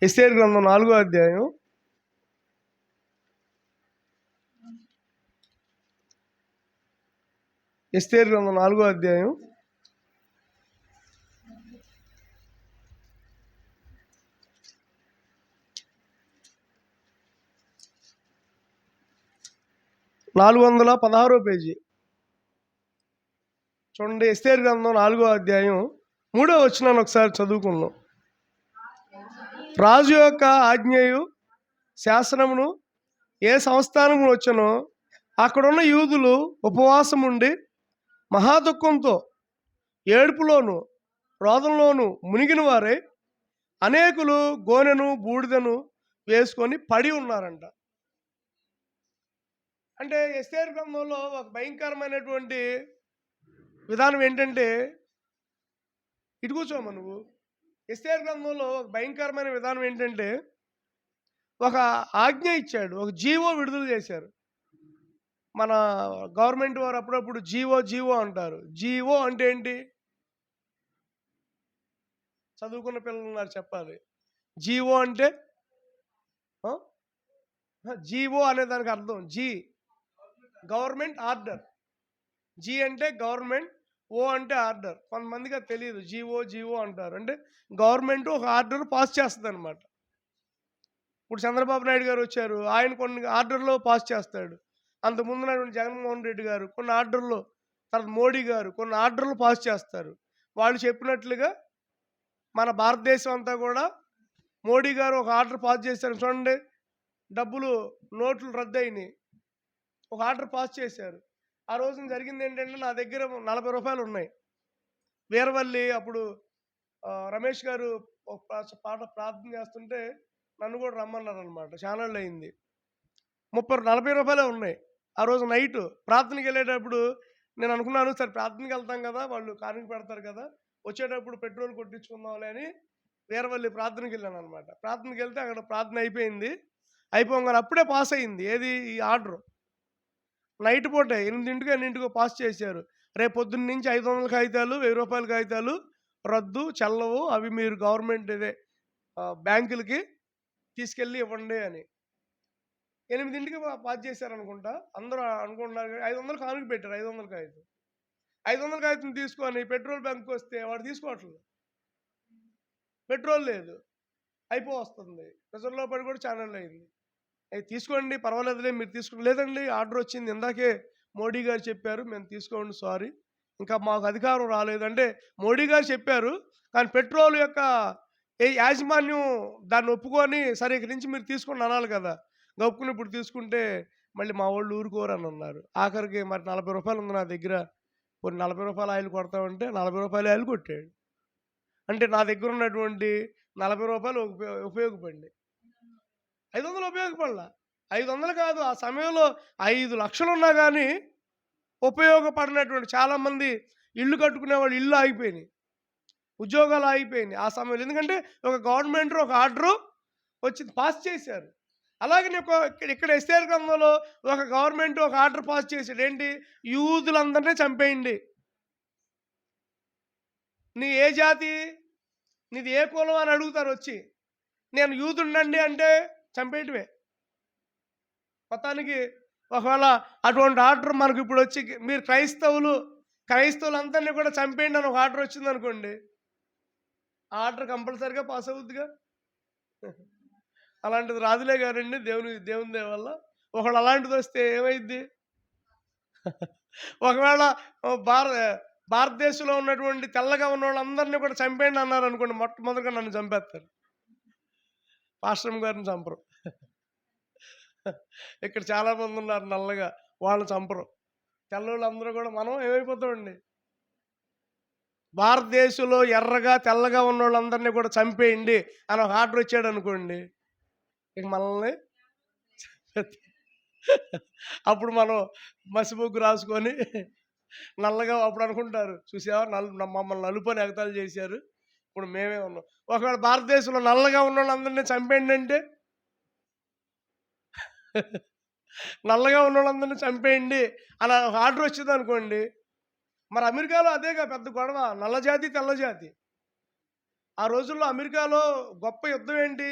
ఎస్తేరు గ్రంథం 4వ అధ్యాయం. ఎస్తేరు గ్రంథం 4వ అధ్యాయం. పేజీ చూడండి. ఎస్తేరు గ్రంథం 4వ అధ్యాయం 3వ వచనాన్ని ఒకసారి చదువుకుందాం. రాజు యొక్క ఆజ్ఞయు శాసనమును ఏ సంస్థానము వచ్చనో అక్కడున్న యూదులు ఉపవాసం ఉండి మహాదుఃఖంతో ఏడుపులోను రోదంలోను మునిగిన వారే అనేకులు గోనెను బూడిదను వేసుకొని పడి ఉన్నారంట. అంటే ఎస్తేరు గ్రంథంలో ఒక భయంకరమైనటువంటి విధానం ఏంటంటే, ఇటు కూర్చోమా నువ్వు. ఎస్తేరు గ్రంథంలో ఒక భయంకరమైన విధానం ఏంటంటే, ఒక ఆజ్ఞ ఇచ్చాడు, ఒక జీవో విడుదల చేశారు. మన గవర్నమెంట్ వారు అప్పుడప్పుడు జీవో అంటారు. జీవో అంటే ఏంటి? చదువుకున్న పిల్లలు ఉన్నారు, చెప్పాలి. జీవో అంటే జీవో అనే దానికి అర్థం గవర్నమెంట్ ఆర్డర్. జీ అంటే గవర్నమెంట్, ఓ అంటే ఆర్డర్. కొంతమందికి అది తెలియదు. జీవో అంటారు. అంటే గవర్నమెంట్ ఒక ఆర్డర్ పాస్ చేస్తుంది అనమాట. ఇప్పుడు చంద్రబాబు నాయుడు గారు వచ్చారు, ఆయన కొన్ని ఆర్డర్లో పాస్ చేస్తాడు. అంతకుముందు ఉన్నటువంటి జగన్మోహన్ రెడ్డి గారు కొన్ని ఆర్డర్లు, తర్వాత మోడీ గారు కొన్ని ఆర్డర్లు పాస్ చేస్తారు. వాళ్ళు చెప్పినట్లుగా మన భారతదేశం అంతా కూడా మోడీ గారు ఒక ఆర్డర్ పాస్ చేశారు. చూడండి, డబ్బులు నోట్లు రద్దయినాయి, ఒక ఆర్డర్ పాస్ చేశారు. ఆ రోజున జరిగింది ఏంటంటే, నా దగ్గర 40 రూపాయలు ఉన్నాయి. వీరవల్లి అప్పుడు రమేష్ గారు ఒక పాట ప్రార్థన చేస్తుంటే నన్ను కూడా రమ్మన్నారు అనమాట. ఛానల్ అయింది. 40 రూపాయలే ఉన్నాయి. ఆ రోజు నైట్ ప్రార్థనకి వెళ్ళేటప్పుడు నేను అనుకున్నాను, సరే ప్రార్థనకి వెళ్తాం కదా, వాళ్ళు కానుక పెడతారు కదా, వచ్చేటప్పుడు పెట్రోల్ కొట్టించుకుందాంలే అని వీరవల్లి ప్రార్థనకి వెళ్ళాను అనమాట. ప్రార్థనకి వెళ్తే అక్కడ ప్రార్థన అయిపోయింది. అయిపోగానే అప్పుడే పాస్ అయింది. ఏది? ఈ ఆర్డర్. నైట్ పూటే 8ంటికో 8ంటికో పాస్ చేశారు. రేపు పొద్దున్న నుంచి 500 కాగితాలు, 1000 రూపాయల కాగితాలు రద్దు, చెల్లవు, అవి మీరు గవర్నమెంట్ బ్యాంకులకి తీసుకెళ్ళి ఇవ్వండి అని 8ంటికి పాస్ చేశారనుకుంటా. అందరూ అనుకుంటున్నారు. 500 కానుక పెట్టారు. 500 కాగితం 500 కాగితం తీసుకొని పెట్రోల్ బంక్ వస్తే వాడు తీసుకోవట్లేదు. పెట్రోల్ లేదు, అయిపోతుంది. రిజర్వ్లో పడి కూడా ఛానల్ అయింది. అవి తీసుకోండి, పర్వాలేదులే, మీరు తీసుకోండి. లేదండి, ఆర్డర్ వచ్చింది, ఇందాకే మోడీ గారు చెప్పారు, మేము తీసుకోండి, సారీ, ఇంకా మాకు అధికారం రాలేదు. అంటే మోడీ గారు చెప్పారు, కానీ పెట్రోల్ యొక్క యాజమాన్యం దాన్ని ఒప్పుకొని, సరే ఇక్కడి నుంచి మీరు తీసుకొని అనాలి కదా. గప్పుకుని ఇప్పుడు తీసుకుంటే మళ్ళీ మా వాళ్ళు ఊరుకోరని అన్నారు. ఆఖరికి మరి 40 రూపాయలు ఉంది నా దగ్గర, కొన్ని 40 రూపాయలు ఆయిల్ కొడతామంటే 40 రూపాయలు ఆయిల్ కొట్టాడు. అంటే నా దగ్గర ఉన్నటువంటి 40 రూపాయలు ఉపయోగపడి 500 ఉపయోగపడలా. 500 కాదు, ఆ సమయంలో 5 లక్షలు ఉన్నా కానీ ఉపయోగపడినటువంటి చాలామంది ఇల్లు కట్టుకునేవాళ్ళు ఇల్లు ఆగిపోయినాయి, ఉద్యోగాలు ఆగిపోయినాయి ఆ సమయంలో. ఎందుకంటే ఒక గవర్నమెంట్ ఒక ఆర్డరు వచ్చి పాస్ చేశారు. అలాగే ఇక్కడ ఎస్తేరు గ్రంథంలో ఒక గవర్నమెంట్ ఒక ఆర్డర్ పాస్ చేశాడు. ఏంటి? యూదులందరినీ చంపేయండి. నీ ఏ జాతి, నీది ఏ కులం అని అడుగుతారు వచ్చి. నేను యూదుండండి అంటే చంపేయటమే. మొత్తానికి ఒకవేళ అటువంటి ఆర్డర్ మనకు ఇప్పుడు వచ్చి, మీరు క్రైస్తవులందరినీ కూడా చంపేయండి అని ఒక ఆర్డర్ వచ్చింది అనుకోండి, ఆ ఆర్డర్ కంపల్సరీగా పాస్ అవుద్దిగా. అలాంటిది రాదులే గారండి, దేవుని దయ వల్ల. ఒకవేళ అలాంటిది వస్తే ఏమైద్ది? ఒకవేళ భారతదేశంలో ఉన్నటువంటి తెల్లగా ఉన్న వాళ్ళందరినీ కూడా చంపేయండి అన్నారు అనుకోండి, మొట్టమొదటిగా నన్ను చంపేస్తారు. పాస్టర్ గారిని చంపరు. ఇక్కడ చాలామంది ఉన్నారు నల్లగా, వాళ్ళని చంపరు. తెల్లవాళ్ళందరూ కూడా మనం ఏమైపోతామండి, భారతదేశంలో ఎర్రగా తెల్లగా ఉన్న వాళ్ళందరినీ కూడా చంపేయండి అని ఒక ఆర్డర్ వచ్చాడు అనుకోండి, ఇక మనల్ని అప్పుడు మనం మసిబొగ్గు రాసుకొని నల్లగా, అప్పుడు అనుకుంటారు, చూసావా మమ్మల్ని నలుపని ఎగతాలు చేశారు, ఇప్పుడు మేమే ఉన్నాం. ఒకవేళ భారతదేశంలో నల్లగా ఉన్న వాళ్ళందరినీ చంపేయండి అంటే, నల్లగా ఉన్న వాళ్ళందరినీ చంపేయండి అని ఒక ఆర్డర్ వచ్చింది అనుకోండి, మరి అమెరికాలో అదేగా పెద్ద గొడవ, నల్ల జాతి తెల్ల జాతి. ఆ రోజుల్లో అమెరికాలో గొప్ప యుద్ధం ఏంటి?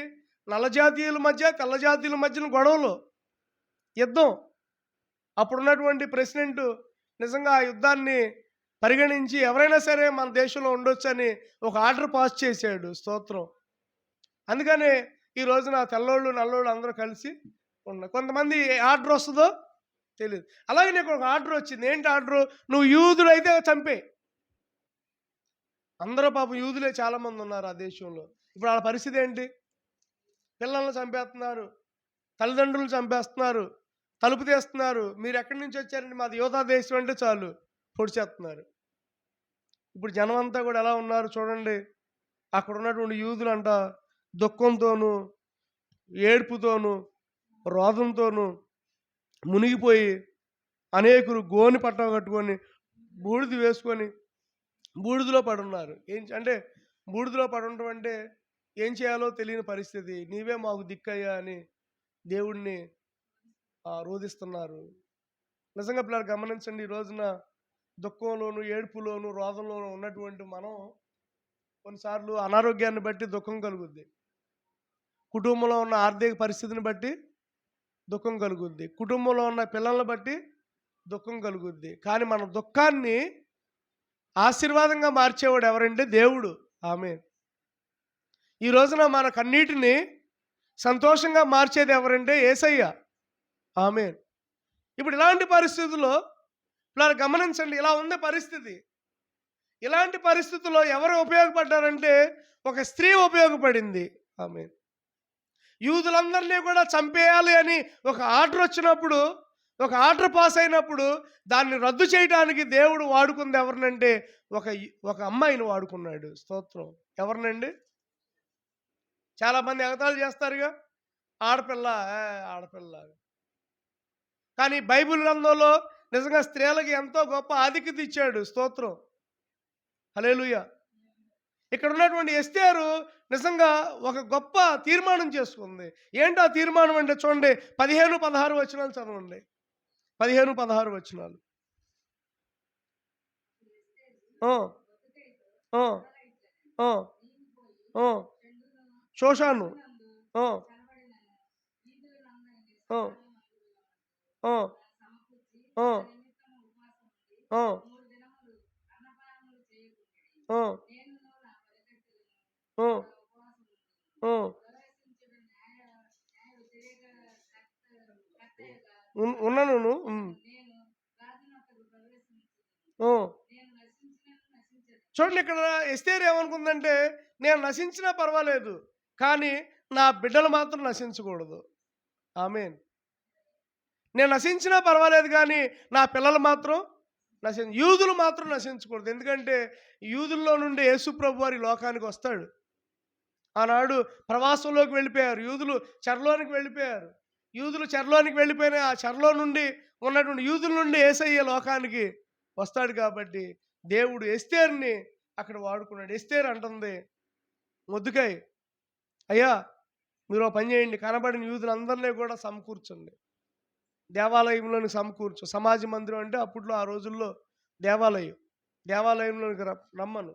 నల్ల జాతీయుల మధ్య, తెల్ల జాతీయుల మధ్యన గొడవలు, యుద్ధం. అప్పుడున్నటువంటి ప్రెసిడెంట్ నిజంగా ఆ యుద్ధాన్ని పరిగణించి ఎవరైనా సరే మన దేశంలో ఉండొచ్చని ఒక ఆర్డర్ పాస్ చేశాడు. స్తోత్రం. అందుకనే ఈ రోజున తెల్లోళ్ళు, నల్లోళ్ళు అందరూ కలిసి ఉన్నారు. కొంతమంది ఏ ఆర్డర్ వస్తుందో తెలీదు. అలాగే నీకు ఒక ఆర్డర్ వచ్చింది. ఏంటి ఆర్డరు? నువ్వు యూదుడైతే చంపేయి. అందరూ పాపం యూదులే చాలామంది ఉన్నారు ఆ దేశంలో. ఇప్పుడు వాళ్ళ పరిస్థితి ఏంటి? పిల్లల్ని చంపేస్తున్నారు, తల్లిదండ్రులను చంపేస్తున్నారు, తలుపు తీస్తున్నారు. మీరు ఎక్కడి నుంచి వచ్చారండి? మాది యోధా దేశం అంటే చాలు పొడిచేస్తున్నారు. ఇప్పుడు జనం అంతా కూడా ఎలా ఉన్నారు చూడండి. అక్కడ ఉన్నటువంటి యూదులంట దుఃఖంతోనూ, ఏడుపుతోనూ, రోదంతోనూ మునిగిపోయి అనేకులు గోని పట్ట కట్టుకొని బూడిద వేసుకొని బూడిదలో పడున్నారు. అంటే బూడిదలో పడుండటం అంటే ఏం చేయాలో తెలియని పరిస్థితి. నీవే మాకు దిక్కయ్యా అని దేవుడిని రోదిస్తున్నారు. నిజంగా పిల్లలు గమనించండి. ఈ రోజున దుఃఖంలోను, ఏడుపులోను, రోదంలోను ఉన్నటువంటి మనం కొన్నిసార్లు అనారోగ్యాన్ని బట్టి దుఃఖం కలుగుద్ది. కుటుంబంలో ఉన్న ఆర్థిక పరిస్థితిని బట్టి దుఃఖం కలుగుద్ది. కుటుంబంలో ఉన్న పిల్లల్ని బట్టి దుఃఖం కలుగుద్ది. కానీ మన దుఃఖాన్ని ఆశీర్వాదంగా మార్చేవాడు ఎవరంటే దేవుడు. ఆమేన్. ఈ రోజున మన కన్నీటిని సంతోషంగా మార్చేది ఎవరంటే యేసయ్య. ఆమేన్. ఇప్పుడు ఇలాంటి పరిస్థితుల్లో ఇలా గమనించండి, ఇలా ఉంది పరిస్థితి. ఇలాంటి పరిస్థితుల్లో ఎవరు ఉపయోగపడ్డారంటే ఒక స్త్రీ ఉపయోగపడింది. ఆమేన్. యూదులందరినీ కూడా చంపేయాలి అని ఒక ఆర్డర్ వచ్చినప్పుడు, ఒక ఆర్డర్ పాస్ అయినప్పుడు దాన్ని రద్దు చేయడానికి దేవుడు వాడుకుంది ఎవరినంటే ఒక అమ్మాయిని వాడుకున్నాడు. స్తోత్రం. ఎవరినండి? చాలామంది ఎగతాళి చేస్తారుగా, ఆడపిల్ల ఆడపిల్ల. కానీ బైబిల్ గ్రంథంలో నిజంగా స్త్రీలకి ఎంతో గొప్ప ఆధిక్యత ఇచ్చాడు. స్తోత్రం. హల్లెలూయా. ఇక్కడ ఉన్నటువంటి ఎస్తేరు నిజంగా ఒక గొప్ప తీర్మానం చేసుకుంది. ఏంటి ఆ తీర్మానం అంటే చూడండి, 15-16 వచనాలు చదవండి. 15-16 వచనాలు. షోషాను ఉన్నాను. చూడండి, ఇక్కడ ఎస్తేరు ఏమనుకుందంటే నేను నశించినా పర్వాలేదు, కానీ నా బిడ్డలు మాత్రం నశించకూడదు. ఆమేన్. నేను నశించినా పర్వాలేదు కానీ నా పిల్లలు మాత్రం యూదులు మాత్రం నశించకూడదు. ఎందుకంటే యూదుల్లో నుండి యేసు ప్రభు వారి లోకానికి వస్తాడు. ఆనాడు ప్రవాసంలోకి వెళ్ళిపోయారు, యూదులు చెరలోనికి వెళ్ళిపోయారు. యూదులు చెరలోనికి వెళ్ళిపోయిన ఆ చెరలో నుండి ఉన్నటువంటి యూదుల నుండి యేసయ్య లోకానికి వస్తాడు. కాబట్టి దేవుడు ఎస్తేరుని అక్కడ వాడుకున్నాడు. ఎస్తేరు అంటుంది మొద్దుకాయ, అయ్యా మీరు ఒక పని చేయండి, కనబడిన యూదులందరినీ కూడా సమకూర్చండి, దేవాలయంలోని సమకూర్చు. సమాజ మందిరం అంటే అప్పట్లో ఆ రోజుల్లో దేవాలయంలోనికి రమ్మను.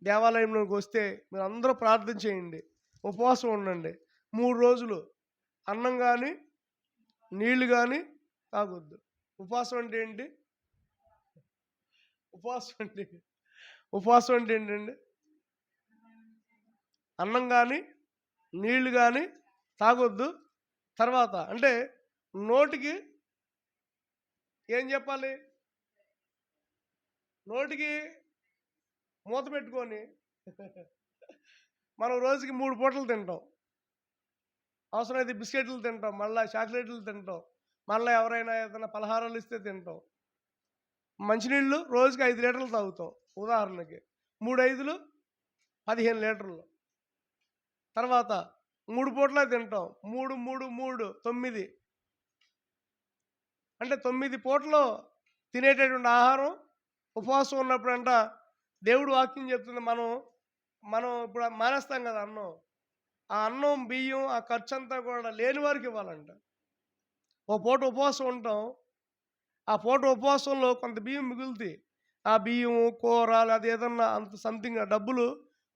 దేవాలయంలోకి వస్తే మీరు అందరూ ప్రార్థన చేయండి, ఉపవాసం ఉండండి. 3 రోజులు అన్నం కానీ నీళ్లు కానీ తాగొద్దు. ఉపవాసం అంటే ఏంటి? ఉపవాసం అంటే ఏంటండి? అన్నం కానీ నీళ్లు కానీ తాగొద్దు. తర్వాత అంటే నోటికి ఏం చెప్పాలి? నోటికి మూత పెట్టుకొని మనం రోజుకి 3 పూటలు తింటాం. అవసరమైతే బిస్కెట్లు తింటాం, మళ్ళీ చాక్లెట్లు తింటాం, మళ్ళీ ఎవరైనా ఏదైనా పలహారాలు ఇస్తే తింటాం. మంచినీళ్ళు రోజుకి 5 లీటర్లు తాగుతాం. ఉదాహరణకి 3 5లు 15 లీటర్లు. తర్వాత 3 పూటలే తింటాం. 3 3 3 9. అంటే 9 పూటలు తినేటటువంటి ఆహారం ఉపవాసం ఉన్నప్పుడంట దేవుడు వాక్యం చెప్తుంది. మనం ఇప్పుడు మానేస్తాం కదా అన్నం. ఆ అన్నం బియ్యం ఆ ఖర్చు అంతా కూడా లేని వారికి ఇవ్వాలంట. ఓ పూట ఉపవాసం ఉంటాం, ఆ పూట ఉపవాసంలో కొంత బియ్యం మిగులుతాయి. ఆ బియ్యం కూర అది ఏదన్నా అంత సంథింగ్ డబ్బులు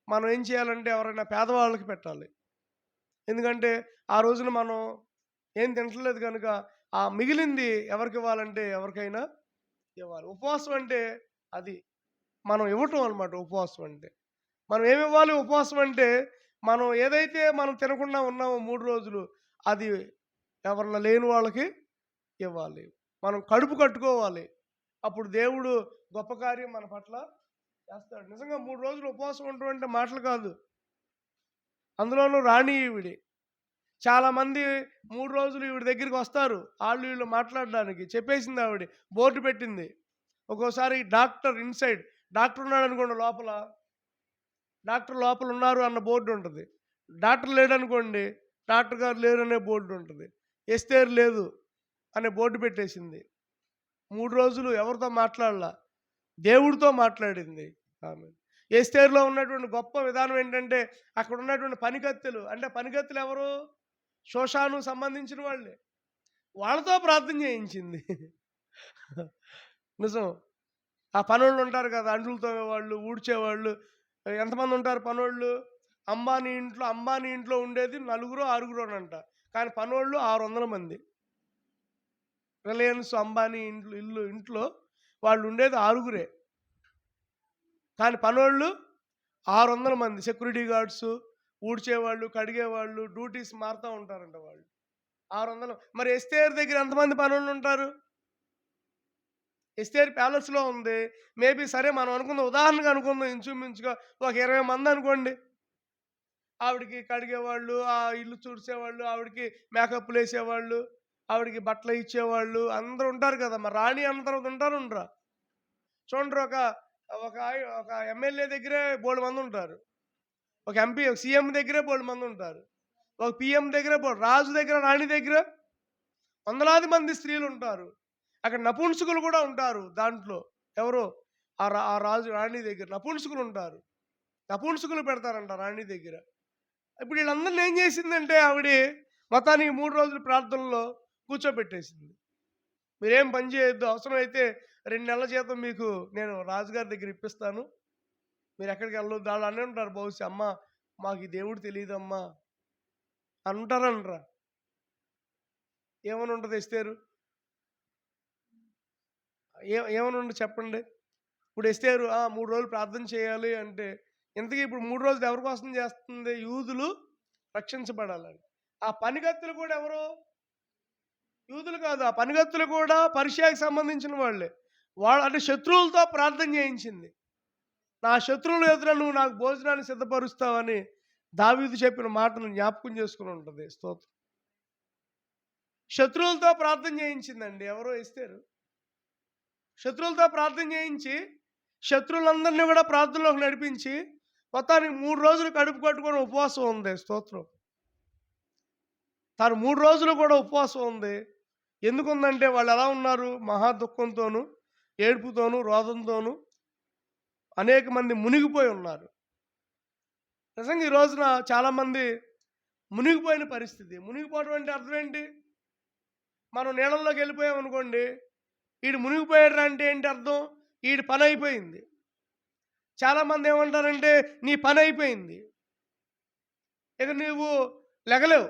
మనం ఏం చేయాలంటే ఎవరైనా పేదవాళ్ళకి పెట్టాలి. ఎందుకంటే ఆ రోజున మనం ఏం తింటలేదు కనుక ఆ మిగిలింది ఎవరికివ్వాలంటే ఎవరికైనా ఇవ్వాలి. ఉపవాసం అంటే అది. మనం ఇవ్వటం అనమాట ఉపవాసం అంటే. మనం ఏమివ్వాలి ఉపవాసం అంటే, మనం ఏదైతే మనం తినకుండా ఉన్నామో 3 రోజులు, అది ఎవరన్నా లేని వాళ్ళకి ఇవ్వాలి. మనం కడుపు కట్టుకోవాలి. అప్పుడు దేవుడు గొప్ప కార్యం మన పట్ల చేస్తాడు. నిజంగా 3 రోజులు ఉపవాసం ఉండడం అంటే మాటలు కాదు. అందులోనూ రాణి ఈవిడ. చాలామంది 3 రోజులు ఈవిడ దగ్గరికొస్తారు. ఆళ్ళు ఈళ్ళు మాట్లాడడానికి. చెప్పేసింది ఆవిడ. బోర్డ్ పెట్టింది. ఒక్కోసారి డాక్టర్ ఇన్‌సైడ్ డాక్టర్ ఉన్నాడనుకోండి లోపల, డాక్టర్ లోపలున్నారు అన్న బోర్డ్ ఉంటది. డాక్టర్ లేడనుకోండి, డాక్టర్ గారు లేరనే బోర్డ్ ఉంటది. ఎస్తేరు లేదు అనే బోర్డ్ పెట్టేసింది. 3 రోజులు ఎవరితో మాట్లాడలా. దేవుడితో మాట్లాడింది ఆమె. ఎస్తేరులో ఉన్నటువంటి గొప్ప విధానం ఏంటంటే, అక్కడ ఉన్నటువంటి పనికత్తెలు, అంటే పనికత్తెలు ఎవరు? షోషాను సంబంధించిన వాళ్ళే. వాళ్ళతో ప్రార్థన చేయించింది. నిజం. ఆ పనోళ్ళు ఉంటారు కదా! అంట్లు తోమేవాళ్ళు, ఊడ్చేవాళ్ళు. ఎంతమంది ఉంటారు పనోళ్ళు? అంబానీ ఇంట్లో ఉండేది నలుగురో, ఆరుగురోనంట. కానీ పనోళ్ళు 600 మంది. రిలయన్స్, అంబానీ ఇంట్లో వాళ్ళు ఉండేది ఆరుగురే. కానీ పనోళ్ళు 600 మంది. సెక్యూరిటీ గార్డ్సు, ఊడ్చేవాళ్ళు, కడిగేవాళ్ళు, డ్యూటీస్ మారుతా ఉంటారంట వాళ్ళు. 600. మరి ఎస్తేరు దగ్గర ఎంతమంది పనోళ్ళుంటారు? ఎస్తేరు ప్యాలెస్‌లో ఉంది. మేబీ సరే మనం అనుకుందాం, ఉదాహరణకు అనుకుందాం ఇంచుమించుగా ఒక 20 మంది అనుకోండి. ఆవిడకి కడిగేవాళ్ళు, ఆ ఇల్లు తుడిచేవాళ్ళు, ఆవిడకి మేకప్‌లేసేవాళ్ళు, ఆవిడకి బట్టలు ఇచ్చేవాళ్ళు అందరూ ఉంటారు కదా! మరి రాణి అన్న తర్వాత ఉంటారా ఉండరా? చూడండి ఒక ఎమ్మెల్యే దగ్గరే బోలెడుమందుంటారు. ఒక ఎంపీ, ఒక సీఎం దగ్గరే బోలెడుమందుంటారు. ఒక పీఎం దగ్గర రాజు దగ్గర, రాణి దగ్గర వందలాది మంది స్త్రీలుంటారు. అక్కడ నపుంసకులు కూడా ఉంటారు దాంట్లో. ఎవరు? ఆ రాజు, రాణి దగ్గర నపుంసకులుంటారు. నపుంసకులు పెడతారంట రాణి దగ్గర. ఇప్పుడు వీళ్ళందరిని ఏం చేసిందంటే ఆవిడ మొత్తానికి 3 రోజులు ప్రార్థనలో కూర్చోబెట్టేసింది. మీరేం పని చేయొద్దు. అవసరమైతే 2 నెలల జీతం మీకు నేను రాజుగారి దగ్గర ఇప్పిస్తాను. మీరెక్కడికి వెళ్ళొద్దు. ఆళ్ళు అనే ఉంటారు బహుశా, "అమ్మా మాకు ఈ దేవుడు తెలీదమ్మా" అంటారనరా? ఏమని ఉంటది ఎస్తేరు? ఏమని ఉంటది చెప్పండి? ఇప్పుడు ఎస్తేరు 3 రోజులు ప్రార్థన చేయాలి అంటే, ఇంతకీ ఇప్పుడు 3 రోజులు ఎవరి కోసం చేస్తుంది? యూదులు రక్షించబడాలని. ఆ పనిగత్తెలు కూడా ఎవరు? యూదులు కాదు. ఆ పనిగత్తులు కూడా పర్షియాకి సంబంధించిన వాళ్ళే. అంటే శత్రువులతో ప్రార్థన చేయించింది. నా శత్రువుల ఎదుట నువ్వు నాకు భోజనాన్ని సిద్ధపరుస్తావని దావీదు చెప్పిన మాటను జ్ఞాపకం చేసుకొని ఉంటది. స్తోత్రం. శత్రువులతో ప్రార్థన చేయించిందండి ఎవరో ఎస్తేరు. శత్రువులతో ప్రార్థన చేయించి, శత్రువులందరినీ కూడా ప్రార్థనలోకి నడిపించి, మొత్తానికి 3 రోజులు కడుపు కట్టుకొని ఉపవాసం ఉంది. స్తోత్రం. తాను 3 రోజులు కూడా ఉపవాసం ఉంది. ఎందుకుందంటే వాళ్ళు ఎలా ఉన్నారు? మహా దుఃఖంతోనూ, ఏడుపుతోనూ, రోదంతోనూ అనేక మంది మునిగిపోయి ఉన్నారు. నిజంగా ఈ రోజున చాలామంది మునిగిపోయిన పరిస్థితి. మునిగిపోవడం అంటే అర్థం ఏంటి? మనం నీళ్ళల్లోకి వెళ్ళిపోయామనుకోండి, ఈడు మునిగిపోయాడురా అంటే ఏంటి అర్థం? ఈడి పని అయిపోయింది. చాలామంది ఏమంటారంటే నీ పని అయిపోయింది, ఇక నువ్వు లెగలేవు,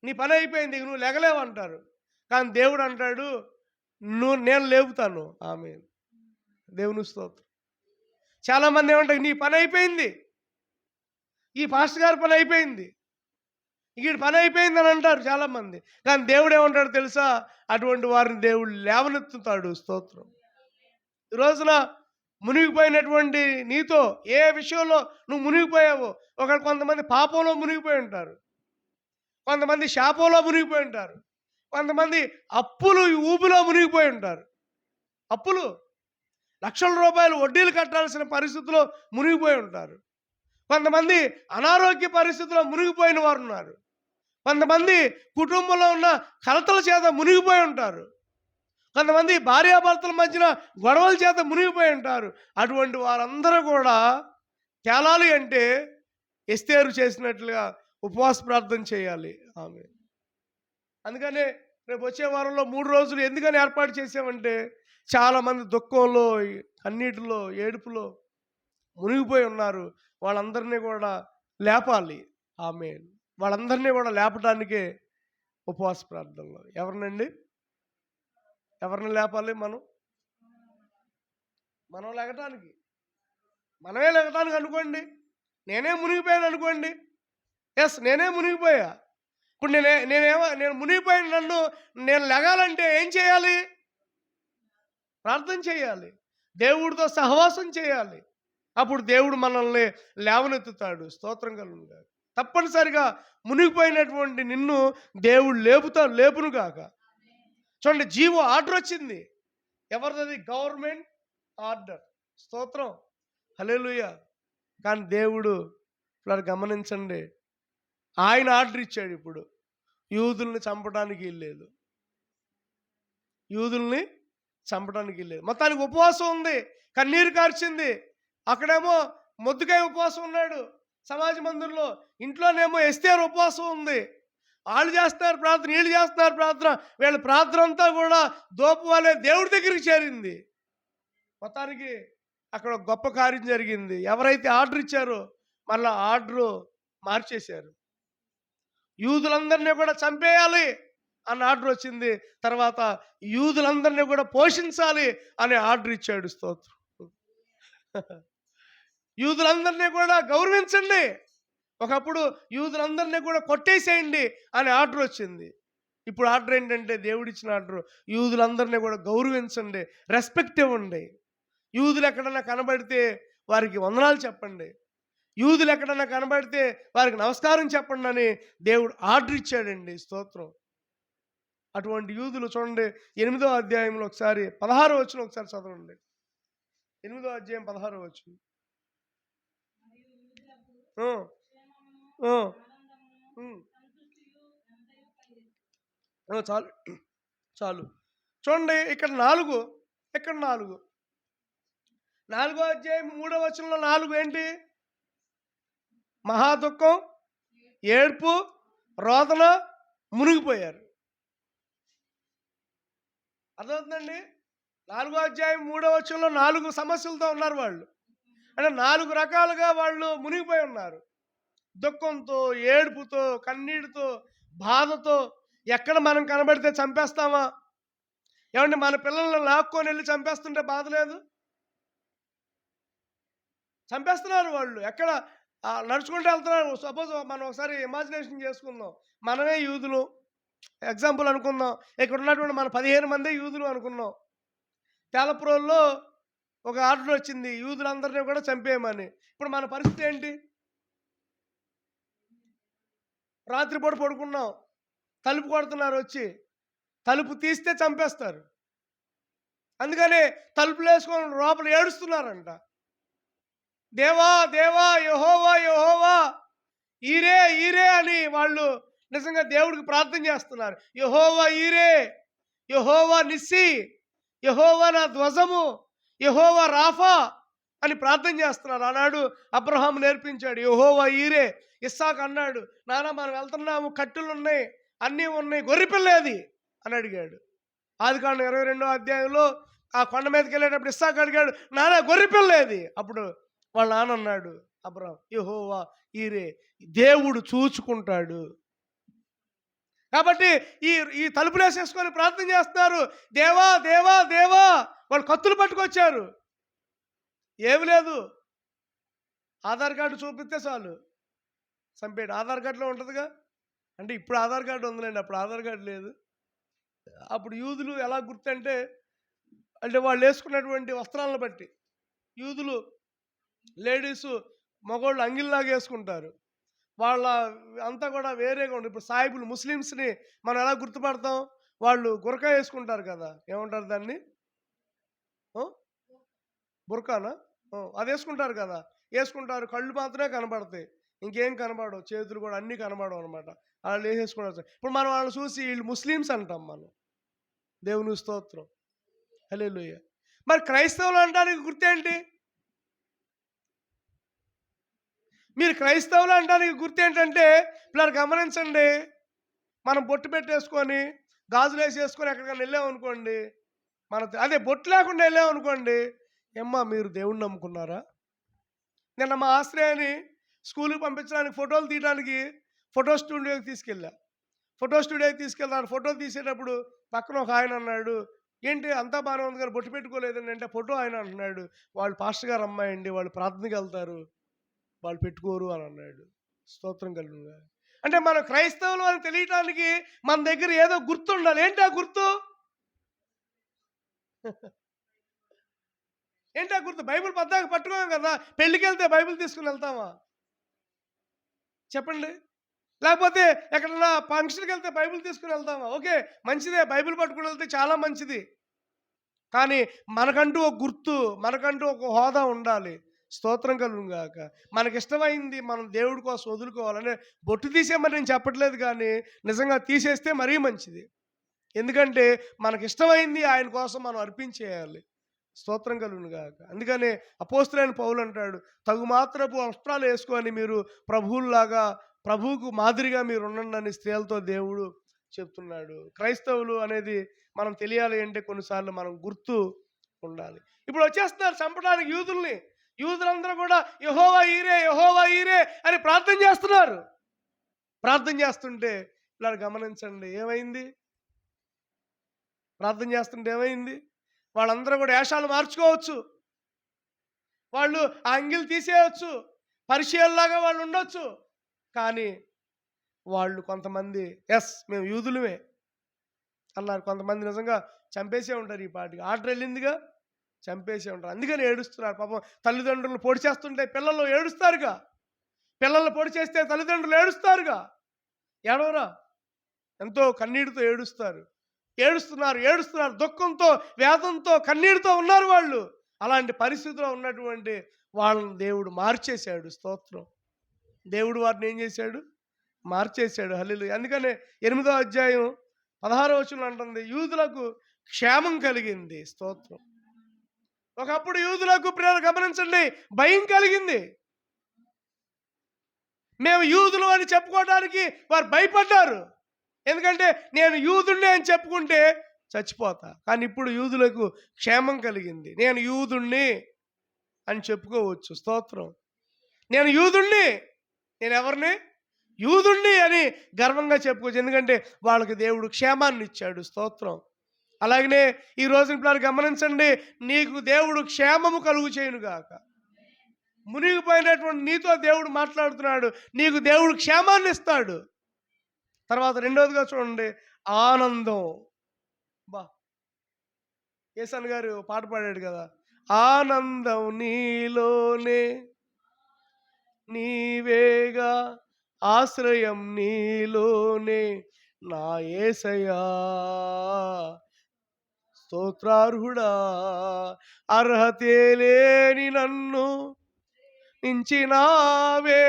నీ పని అయిపోయింది, ఇక నువ్వు లెగలేవు అంటారు. కానీ దేవుడు అంటాడు, నేను లేపుతాను. ఆమేన్. దేవుని స్తోత్రం. చాలామంది ఏమంటారు నీ పని అయిపోయింది, ఈ పాస్టర్ గారి పని అయిపోయింది, ఈడి పని అయిపోయిందని అంటారు చాలామంది. కానీ దేవుడు ఏమంటాడు తెలుసా? అటువంటి వారిని దేవుడు లేవనెత్తుతాడు. స్తోత్రం. ఈ రోజున మునిగిపోయినటువంటి నీతో ఏ విషయంలో నువ్వు మునిగిపోయావో, కొంతమంది పాపంలో మునిగిపోయి ఉంటారు, కొంతమంది శాపంలో మునిగిపోయి ఉంటారు, కొంతమంది అప్పులు ఊబిలో మునిగిపోయి ఉంటారు. అప్పులు లక్షల రూపాయలు వడ్డీలు కట్టాల్సిన పరిస్థితిలో మునిగిపోయి ఉంటారు. కొంతమంది అనారోగ్య పరిస్థితుల్లో మునిగిపోయిన వారు ఉన్నారు. కొంతమంది కుటుంబంలో ఉన్న కలతల చేత మునిగిపోయి ఉంటారు. కొంతమంది భార్యాభర్తల మధ్యన గొడవల చేత మునిగిపోయి ఉంటారు. అటువంటి వారందరూ కూడా తేలాలి అంటే ఎస్తేరు చేసినట్లుగా ఉపవాస ప్రార్థన చేయాలి. ఆమేన్. అందుకనే రేపు వచ్చే వారంలో 3 రోజులు ఎందుకని ఏర్పాటు చేసామంటే, చాలామంది దుఃఖంలో, కన్నీటిలో, ఏడుపులో మునిగిపోయి ఉన్నారు. వాళ్ళందరినీ కూడా లేపాలి. ఆమేన్. వాళ్ళందరినీ కూడా లేపటానికే ఉపవాస ప్రార్థనలు. ఎవరినండి? ఎవరిని లేపాలి మనం? మనం లెగటానికి. మనమే లెగటానికి అనుకోండి. నేనే మునిగిపోయాను అనుకోండి. నేనే మునిగిపోయా. ఇప్పుడు నేను మునిగిపోయిన నేను లెగాలంటే ఏం చేయాలి? ప్రార్థన చేయాలి. దేవుడితో సహవాసం చేయాలి. అప్పుడు దేవుడు మనల్ని లేవనెత్తుతాడు. స్తోత్రం కలుగునుగాక. తప్పనిసరిగా మునిగిపోయినటువంటి నిన్ను దేవుడు లేపును గాక. చూడండి, జీవో ఆర్డర్ వచ్చింది. ఎవరిది? Government order. స్తోత్రం, హల్లెలూయా. కానీ దేవుడు ఇప్పుడు గమనించండి, ఆయన ఆర్డర్ ఇచ్చాడు. ఇప్పుడు యూదుల్ని చంపడానికి వీల్లేదు. యూదుల్ని చంపడానికి వీల్లేదు. మొత్తానికి ఉపవాసం ఉంది, కన్నీరు కార్చింది. అక్కడేమో మొద్దుకాయ ఉపవాసం ఉన్నాడు సమాజ మందిరంలో. ఇంట్లోనేమో ఎస్తేరు ఉపవాసం ఉంది. వాళ్ళు చేస్తున్నారు ప్రార్థన, వీళ్ళు చేస్తున్నారు ప్రార్థన. వీళ్ళ ప్రార్థన అంతా కూడా దోపు వాళ్ళే దేవుడి దగ్గరికి చేరింది. మొత్తానికి అక్కడ గొప్ప కార్యం జరిగింది. ఎవరైతే ఆర్డర్ ఇచ్చారో మళ్ళీ ఆర్డరు మార్చేశారు. యూదులందరినీ కూడా చంపేయాలి అన్న ఆర్డర్ వచ్చింది. తర్వాత యూదులందరినీ కూడా పోషించాలి అనే ఆర్డర్ ఇచ్చాడు. స్తోత్రం. యూదులందరినీ కూడా గౌరవించండి. ఒకప్పుడు యూదులందరినీ కూడా కొట్టేసేయండి అనే ఆర్డర్ వచ్చింది. ఇప్పుడు ఆర్డర్ ఏంటంటే, దేవుడిచ్చిన ఆర్డర్, యూదులందరినీ కూడా గౌరవించండి, రెస్పెక్ట్ ఇవ్వండి. యూదులు ఎక్కడన్నా కనబడితే వారికి వందనాలు చెప్పండి. యూదులు ఎక్కడన్నా కనబడితే వారికి నమస్కారం చెప్పండి అని దేవుడు ఆర్డర్ ఇచ్చాడండి. స్తోత్రం. అటువంటి యూదులు చూడండి, 8వ అధ్యాయంలో ఒకసారి 16వ వచనం ఒకసారి చదవండి. 8వ అధ్యాయం 16వ వచనం. చాలు చాలు. చూడండి, ఇక్కడ 4, ఇక్కడ 4. 4వ అధ్యాయం 3వ వచనంలో 4 ఏంటి? మహా దుఃఖం, ఏడ్పు, రోదన, మునిగిపోయారు. అర్థమవుతుందండి? 4వ అధ్యాయం 3వ వచనంలో 4 సమస్యలతో ఉన్నారు వాళ్ళు. అంటే 4 రకాలుగా వాళ్ళు మునిగిపోయి ఉన్నారు. దుఃఖంతో, ఏడుపుతో, కన్నీటితో, బాధతో. ఎక్కడ మనం కనబడితే చంపేస్తామా? ఏమంటే మన పిల్లల్ని లాక్కొని వెళ్ళి చంపేస్తుంటే బాధ లేదు? చంపేస్తున్నారు వాళ్ళు. ఎక్కడ నడుచుకుంటూ వెళ్తున్నారు. సపోజ్ మనం ఒకసారి ఇమాజినేషన్ చేసుకుందాం, మనమే యూదులు ఎగ్జాంపుల్ అనుకుందాం. ఇక్కడ ఉన్నటువంటి మన 15 మందే యూదులు అనుకున్నాం. తేలపురంలో ఒక ఆర్డర్ వచ్చింది, యూదులందరినీ కూడా చంపేయమని. ఇప్పుడు మన పరిస్థితి ఏంటి? రాత్రిపూట పడుకున్నాం, తలుపు కొడుతున్నారు వచ్చి. తలుపు తీస్తే చంపేస్తారు. అందుకని తలుపులు వేసుకొని లోపల ఏడుస్తున్నారంట. దేవా దేవా, యెహోవా యెహోవా, ఈరే ఈరే అని వాళ్ళు నిజంగా దేవుడికి ప్రార్థన చేస్తున్నారు. యెహోవా ఈరే, యెహోవా నిస్సి, యెహోవా నా ధ్వజము, యెహోవా రాఫా అని ప్రార్థన చేస్తున్నారు. ఆనాడు అబ్రహాము నేర్పించాడు, యెహోవా ఈరే. ఇస్సాకు అన్నాడు, నాన్న మనం వెళ్తున్నాము, కట్టులు ఉన్నాయి, అన్నీ ఉన్నాయి, గొర్రెపిల్లేది అని అడిగాడు. ఆదికాండం 22వ అధ్యాయంలో ఆ కొండ మీదకి వెళ్ళేటప్పుడు ఇస్సాకు అడిగాడు, నాన్న గొర్రెపిల్లేది? అప్పుడు వాళ్ళ నాన్న అన్నాడు అబ్రహాము, యెహోవా ఈరే, దేవుడు చూచుకుంటాడు. కాబట్టి ఈ తలుపులు వేసేసుకొని ప్రార్థన చేస్తున్నారు, దేవా దేవా దేవా. వాళ్ళు కత్తులు పట్టుకొచ్చారు. ఏమి లేదు, ఆధార్ కార్డు చూపిస్తే చాలు చంపేడు. ఆధార్ కార్డులో ఉంటుందిగా. అంటే ఇప్పుడు ఆధార్ కార్డు ఉందిలేండి, అప్పుడు ఆధార్ కార్డు లేదు. అప్పుడు యూదులు ఎలా గుర్తంటే, అంటే వాళ్ళు వేసుకున్నటువంటి వస్త్రాలను బట్టి యూదులు లేడీసు మగవాళ్ళు అంగిల్లాగా వేసుకుంటారు. వాళ్ళ అంతా కూడా వేరేగా ఉంటుంది. ఇప్పుడు సాయిబులు ముస్లిమ్స్ని మనం ఎలా గుర్తుపడతాం? వాళ్ళు గురకా వేసుకుంటారు కదా, ఏమంటారు దాన్ని? బుర్కానా? అది వేసుకుంటారు కదా, వేసుకుంటారు. కళ్ళు మాత్రమే కనబడతాయి, ఇంకేం కనబడవు, చేతులు కూడా అన్నీ కనబడవు అనమాట. వాళ్ళు వేసేసుకుంటారు. ఇప్పుడు మనం వాళ్ళని చూసి వీళ్ళు ముస్లిమ్స్ అంటాం మనం. దేవుని స్తోత్రం, హల్లెలూయా. మరి క్రైస్తవులు అనడానికి గుర్తేంటి? మీరు క్రైస్తవులు అనడానికి గుర్తు ఏంటంటే, పిల్లలు గమనించండి, మనం బొట్టు పెట్టేసుకొని గాజులు వేసేసుకొని ఎక్కడికైనా వెళ్ళామనుకోండి, అదే బొట్టు లేకుండా వెళ్ళామనుకోండి, ఏమ్మా మీరు దేవుణ్ణి నమ్ముకున్నారా? నిన్న మా ఆశ్రయాన్ని స్కూల్కి పంపించడానికి ఫోటోలు తీయడానికి ఫోటో స్టూడియోకి తీసుకెళ్ళా. ఫోటో స్టూడియోకి తీసుకెళ్ళాను. ఫోటోలు తీసేటప్పుడు పక్కన ఒక ఆయన అన్నాడు, "ఏంటి అంతా బాగానే ఉంది కానీ బొట్టు పెట్టుకోలేదండి" అంటే, ఫోటో ఆయన అంటున్నాడు, "వాళ్ళు పాస్టర్ గారు అమ్మాయి అండి, వాళ్ళు ప్రార్థనకి వెళ్తారు, వాళ్ళు పెట్టుకోరు" అని అన్నాడు. స్తోత్రం కలుగునుగాక. అంటే మనం క్రైస్తవులు అని తెలియటానికి మన దగ్గర ఏదో గుర్తుండాలి. ఏంటి ఆ గుర్తు? ఏంటి ఆ గుర్తు? బైబిల్ పద్దాక పట్టుకోం కదా. పెళ్ళికి వెళ్తే బైబిల్ తీసుకుని వెళ్తామా చెప్పండి? లేకపోతే ఎక్కడన్నా ఫంక్షన్కి వెళ్తే బైబిల్ తీసుకుని వెళ్తామా? ఓకే, మంచిదే, బైబిల్ పట్టుకుని వెళ్తే చాలా మంచిది. కానీ మనకంటూ ఒక గుర్తు, మనకంటూ ఒక హోదా ఉండాలి. స్తోత్రం కలుగును గాక. మనకిష్టమైంది మనం దేవుడి కోసం వదులుకోవాలని, బొట్టు తీసేయమని నేను చెప్పట్లేదు కానీ, నిజంగా తీసేస్తే మరీ మంచిది. ఎందుకంటే మనకిష్టమైంది ఆయన కోసం మనం అర్పించేయాలి. స్తోత్రం కలుగును గాక. అందుకనే అపోస్తలుడైన పౌలు అంటాడు, తగు మాత్రపు వస్త్రాలు వేసుకొని మీరు ప్రభువుల్లాగా, ప్రభువుకు మాదిరిగా మీరు ఉండండి స్త్రీలతో దేవుడు చెప్తున్నాడు. క్రైస్తవులు అనేది మనం తెలియాలి అంటే కొన్నిసార్లు మనం గుర్తు ఉండాలి. ఇప్పుడు వచ్చేస్తున్నారు చంపడానికి యూదుల్ని. యూదులందరూ కూడా యెహోవా ఈరే, యెహోవా ఈరే అని ప్రార్థన చేస్తున్నారు. ప్రార్థన చేస్తుంటే ఇలా గమనించండి ఏమైంది? ప్రార్థన చేస్తుంటే ఏమైంది? వాళ్ళందరూ కూడా వేషాలు మార్చుకోవచ్చు, వాళ్ళు ఆ అంగిలు తీసేయవచ్చు, పరిచయాల్లాగా వాళ్ళు ఉండొచ్చు. కానీ వాళ్ళు కొంతమంది మేము యూదులమే అన్నారు. కొంతమంది నిజంగా చంపేసే ఉంటారు. ఈ పాటికి ఆర్డర్ వెళ్ళిందిగా, చంపేసే ఉంటారు. అందుకని ఏడుస్తున్నారు. పాపం తల్లిదండ్రులు పొడి చేస్తుంటే పిల్లలు ఏడుస్తారుగా. పిల్లలు పొడి చేస్తే తల్లిదండ్రులు ఏడుస్తారుగా. ఏడవరా? ఎంతో కన్నీటితో ఏడుస్తారు. ఏడుస్తున్నారు దుఃఖంతో, వేదంతో, కన్నీటితో ఉన్నారు వాళ్ళు. అలాంటి పరిస్థితిలో ఉన్నటువంటి వాళ్ళని దేవుడు మార్చేశాడు. స్తోత్రం. దేవుడు వారిని ఏం చేశాడు? మార్చేశాడు. హల్లెలూయా. అందుకనే 8వ అధ్యాయం 16వ వచనం అంటుంది, యూదులకు క్షేమం కలిగింది. స్తోత్రం. ఒకప్పుడు యూదులకు ప్రియులు గమనించండి, భయం కలిగింది. మేము యూదులు అని చెప్పుకోవడానికి వారు భయపడ్డారు. ఎందుకంటే నేను యూదుణ్ణి అని చెప్పుకుంటే చచ్చిపోతా. కానీ ఇప్పుడు యూదులకు క్షేమం కలిగింది. నేను యూదుణ్ణి అని చెప్పుకోవచ్చు. స్తోత్రం. నేను యూదుణ్ణి, నేను ఎవరిని? యూదుణ్ణి అని గర్వంగా చెప్పుకోవచ్చు. ఎందుకంటే వాళ్ళకి దేవుడు క్షేమాన్ని ఇచ్చాడు. స్తోత్రం. అలాగనే ఈ రోజు ఇప్పుడు గమనించండి, నీకు దేవుడు క్షేమము కలుగు చేయునుగాక. మునిగిపోయినటువంటి నీతో దేవుడు మాట్లాడుతున్నాడు. నీకు దేవుడు క్షేమాన్ని ఇస్తాడు. తర్వాత రెండవదిగా చూడండి, ఆనందం. బా, యేసన్ గారు పాట పాడాడు కదా, ఆనందం నీలోనే నీవేగా, ఆశ్రయం నీలోనే నా యేసయ్యా, స్తోత్రార్హుడా, అర్హతే లేని నన్ను మించినావే,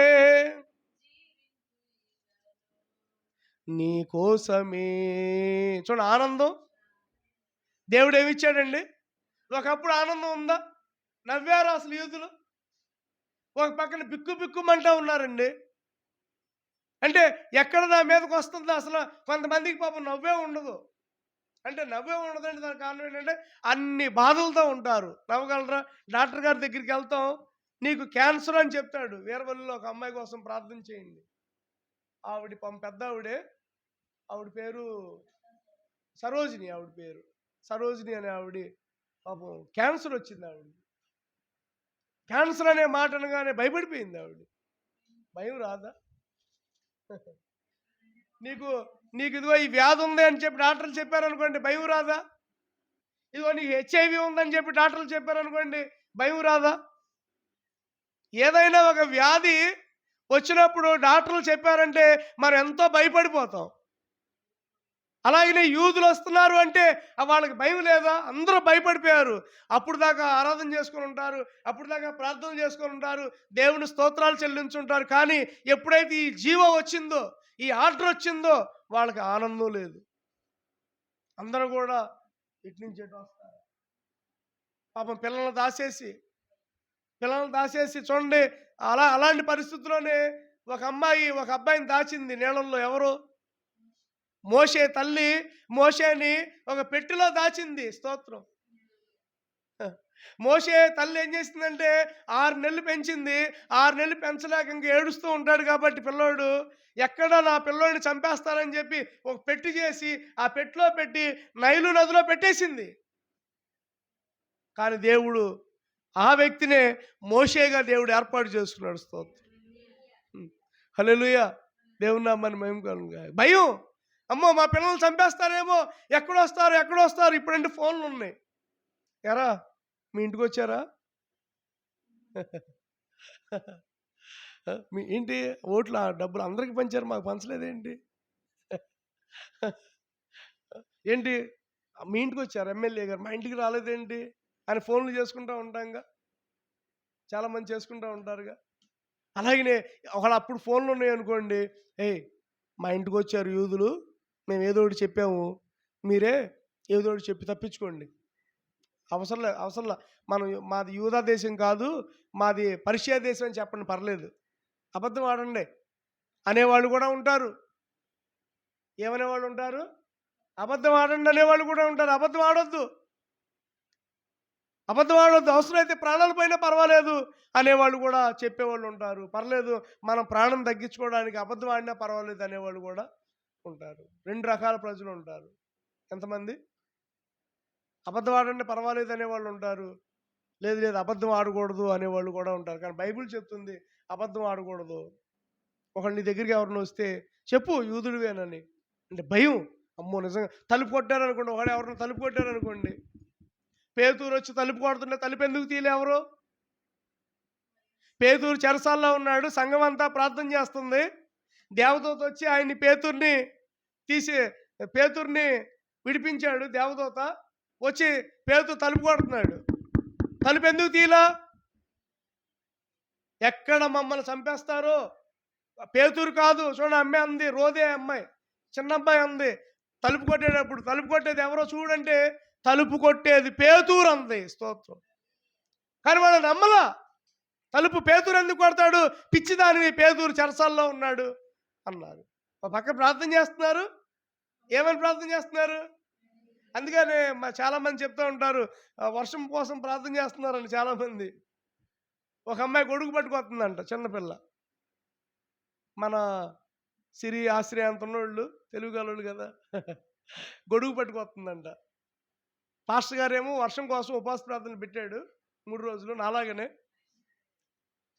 నీ కోసమే. చూడండి ఆనందం దేవుడు ఏమిచ్చాడండి? ఒకప్పుడు ఆనందం ఉందా? నవ్వారు అసలు యూదులు. ఒక పక్కన బిక్కు బిక్కుమంటూ ఉన్నారండి. అంటే ఎక్కడ నా మీదకి వస్తుందో అసలు కొంతమందికి పాపం నవ్వే ఉండదు. అంటే నవ్వే ఉండదంటే దానికి కారణం ఏంటంటే అన్ని బాధలతో ఉంటారు. నవ్వగలరా? డాక్టర్ గారి దగ్గరికి వెళ్తాం, నీకు క్యాన్సర్ అని చెప్తాడు. వీరవల్లిలో ఒక అమ్మాయి కోసం ప్రార్థన చేయండి. ఆవిడ పెద్ద ఆవిడ పేరు సరోజిని. ఆవిడ పేరు సరోజిని అనే ఆవిడ పాపం క్యాన్సర్ వచ్చింది. ఆవిడ క్యాన్సర్ అనే మాట అనగానే భయపడిపోయింది ఆవిడ. భయం రాదా? నీకు ఇదిగో ఈ వ్యాధి ఉంది అని చెప్పి డాక్టర్లు చెప్పారనుకోండి, భయం రాదా? ఇదిగో నీకు హెచ్ఐవి ఉందని చెప్పి డాక్టర్లు చెప్పారనుకోండి, భయం రాదా? ఏదైనా ఒక వ్యాధి వచ్చినప్పుడు డాక్టర్లు చెప్పారంటే మనం ఎంతో భయపడిపోతాం. అలాగనే యూదులు వస్తున్నారు అంటే వాళ్ళకి భయం లేదా? అందరూ భయపడిపోయారు. అప్పుడు దాకా ఆరాధన చేసుకొని ఉంటారు, అప్పుడు దాకా ప్రార్థన చేసుకొని ఉంటారు, దేవుని స్తోత్రాలు చెల్లించుంటారు. కానీ ఎప్పుడైతే ఈ జీవం వచ్చిందో, ఈ ఆర్డర్ వచ్చిందో, వాళ్ళకి ఆనందం లేదు. అందరూ కూడా ఇటు నుంచి ఎటు వస్తారు. పాపం పిల్లల్ని దాచేసి చూడండి. అలాంటి పరిస్థితుల్లోనే ఒక అబ్బాయిని దాచింది నీళ్ళల్లో. ఎవరు? మోషే తల్లి మోషేని ఒక పెట్టెలో దాచింది. స్తోత్రం. మోషే తల్లి ఏం చేసిందంటే 6 నెలలు పెంచింది. 6 నెలలు పెంచలేక ఇంక ఏడుస్తూ ఉంటాడు కాబట్టి పిల్లోడు, ఎక్కడ నా పిల్లోడిని చంపేస్తారని చెప్పి ఒక పెట్టి చేసి, ఆ పెట్టెలో పెట్టి నైలు నదిలో పెట్టేసింది. కానీ దేవుడు ఆ వ్యక్తినే మోషేగా దేవుడు ఏర్పాటు చేసుకున్నాడు. స్తోత్రం. హల్లెలూయా. దేవుని నామాన్ని మహిమ కలుగుగాక. భయం. అమ్మో మా పిల్లల్ని చంపేస్తారేమో, ఎక్కడొస్తారు ఇప్పుడంటే ఫోన్లు ఉన్నాయి. ఎరా మీ ఇంటికి వచ్చారా? మీ ఏంటి ఓట్లు డబ్బులు అందరికి పంచారు, మాకు పంచలేదేంటి? ఏంటి మీ ఇంటికి వచ్చారు ఎమ్మెల్యే గారు, మా ఇంటికి రాలేదేంటి అని ఫోన్లు చేసుకుంటూ ఉంటాంగా, చాలామంది చేసుకుంటూ ఉంటారుగా. అలాగనే ఒకవేళ అప్పుడు ఫోన్లు ఉన్నాయనుకోండి, ఏయ్ మా ఇంటికి వచ్చారు యూదులు, మేము ఏదో ఒకటి చెప్పాము, మీరే ఏదో ఒకటి చెప్పి తప్పించుకోండి. అవసరంలే మాది యూదా దేశం కాదు, మాది పర్షియా దేశం అని చెప్పండి, పర్లేదు. అబద్ధం ఆడండి అనేవాళ్ళు కూడా ఉంటారు. ఏమనేవాళ్ళు ఉంటారు? అబద్ధం ఆడండి అనేవాళ్ళు కూడా ఉంటారు. అబద్ధం ఆడొద్దు, అవసరమైతే ప్రాణాలు పోయినా పర్వాలేదు అనేవాళ్ళు కూడా చెప్పేవాళ్ళు ఉంటారు. పర్లేదు మనం ప్రాణం తగ్గించుకోవడానికి అబద్ధం ఆడినా పర్వాలేదు అనేవాళ్ళు కూడా ఉంటారు. 2 రకాల ప్రజలు ఉంటారు. ఎంతమంది? అబద్ధం ఆడండి పర్వాలేదు అనేవాళ్ళు ఉంటారు. లేదు అబద్ధం ఆడకూడదు అనేవాళ్ళు కూడా ఉంటారు. కానీ బైబిల్ చెప్తుంది అబద్ధం ఆడకూడదు. ఒకళ్ళు నీ దగ్గరికి ఎవరిని వస్తే చెప్పు యూదుడివేనని అంటే భయం. అమ్మో నిజంగా తలుపు కొట్టారనుకోండి, ఒకడు ఎవరిని తలుపు కొట్టారనుకోండి, పేతురు వచ్చి తలుపు కొడుతుంటే తలుపు ఎందుకు తీయలే ఎవరు? పేతురు చెరసాల్లో ఉన్నాడు, సంఘం అంతా ప్రార్థన చేస్తుంది. దేవదూత వచ్చి ఆయన్ని పేతుర్ని విడిపించాడు. దేవదూత వచ్చి పేతురు తలుపు కొడుతున్నాడు, తలుపు ఎందుకు తీయలా? ఎక్కడ మమ్మల్ని చంపేస్తారో. పేతురు కాదు, చూడండి అమ్మాయి అంది, రోదే అమ్మాయి, చిన్న అమ్మాయి అంది తలుపు కొట్టేటప్పుడు. తలుపు కొట్టేది ఎవరో చూడంటే తలుపు కొట్టేది పేతురు అంది. స్తోత్రం. కానీ వాళ్ళు నమ్మలా. తలుపు పేతురు ఎందుకు కొడతాడు? పిచ్చిదానివి, పేతురు చెరసాల్లో ఉన్నాడు అన్నారు. ఒక పక్క ప్రార్థన చేస్తున్నారు. ఏమని ప్రార్థన చేస్తున్నారు? అందుకనే చాలామంది చెప్తూ ఉంటారు వర్షం కోసం ప్రార్థన చేస్తున్నారని చాలామంది. ఒక అమ్మాయి గొడుగు పట్టుకొస్తుందంట, చిన్నపిల్ల. మన సిరి ఆశ్రయ అంత ఉన్నోళ్ళు, తెలుగుగలోళ్ళు కదా, గొడుగు పట్టుకొస్తుందంట. పాస్టర్ గారేమో వర్షం కోసం ఉపవాస ప్రార్థనలు పెట్టాడు 3 రోజులు, నాలాగనే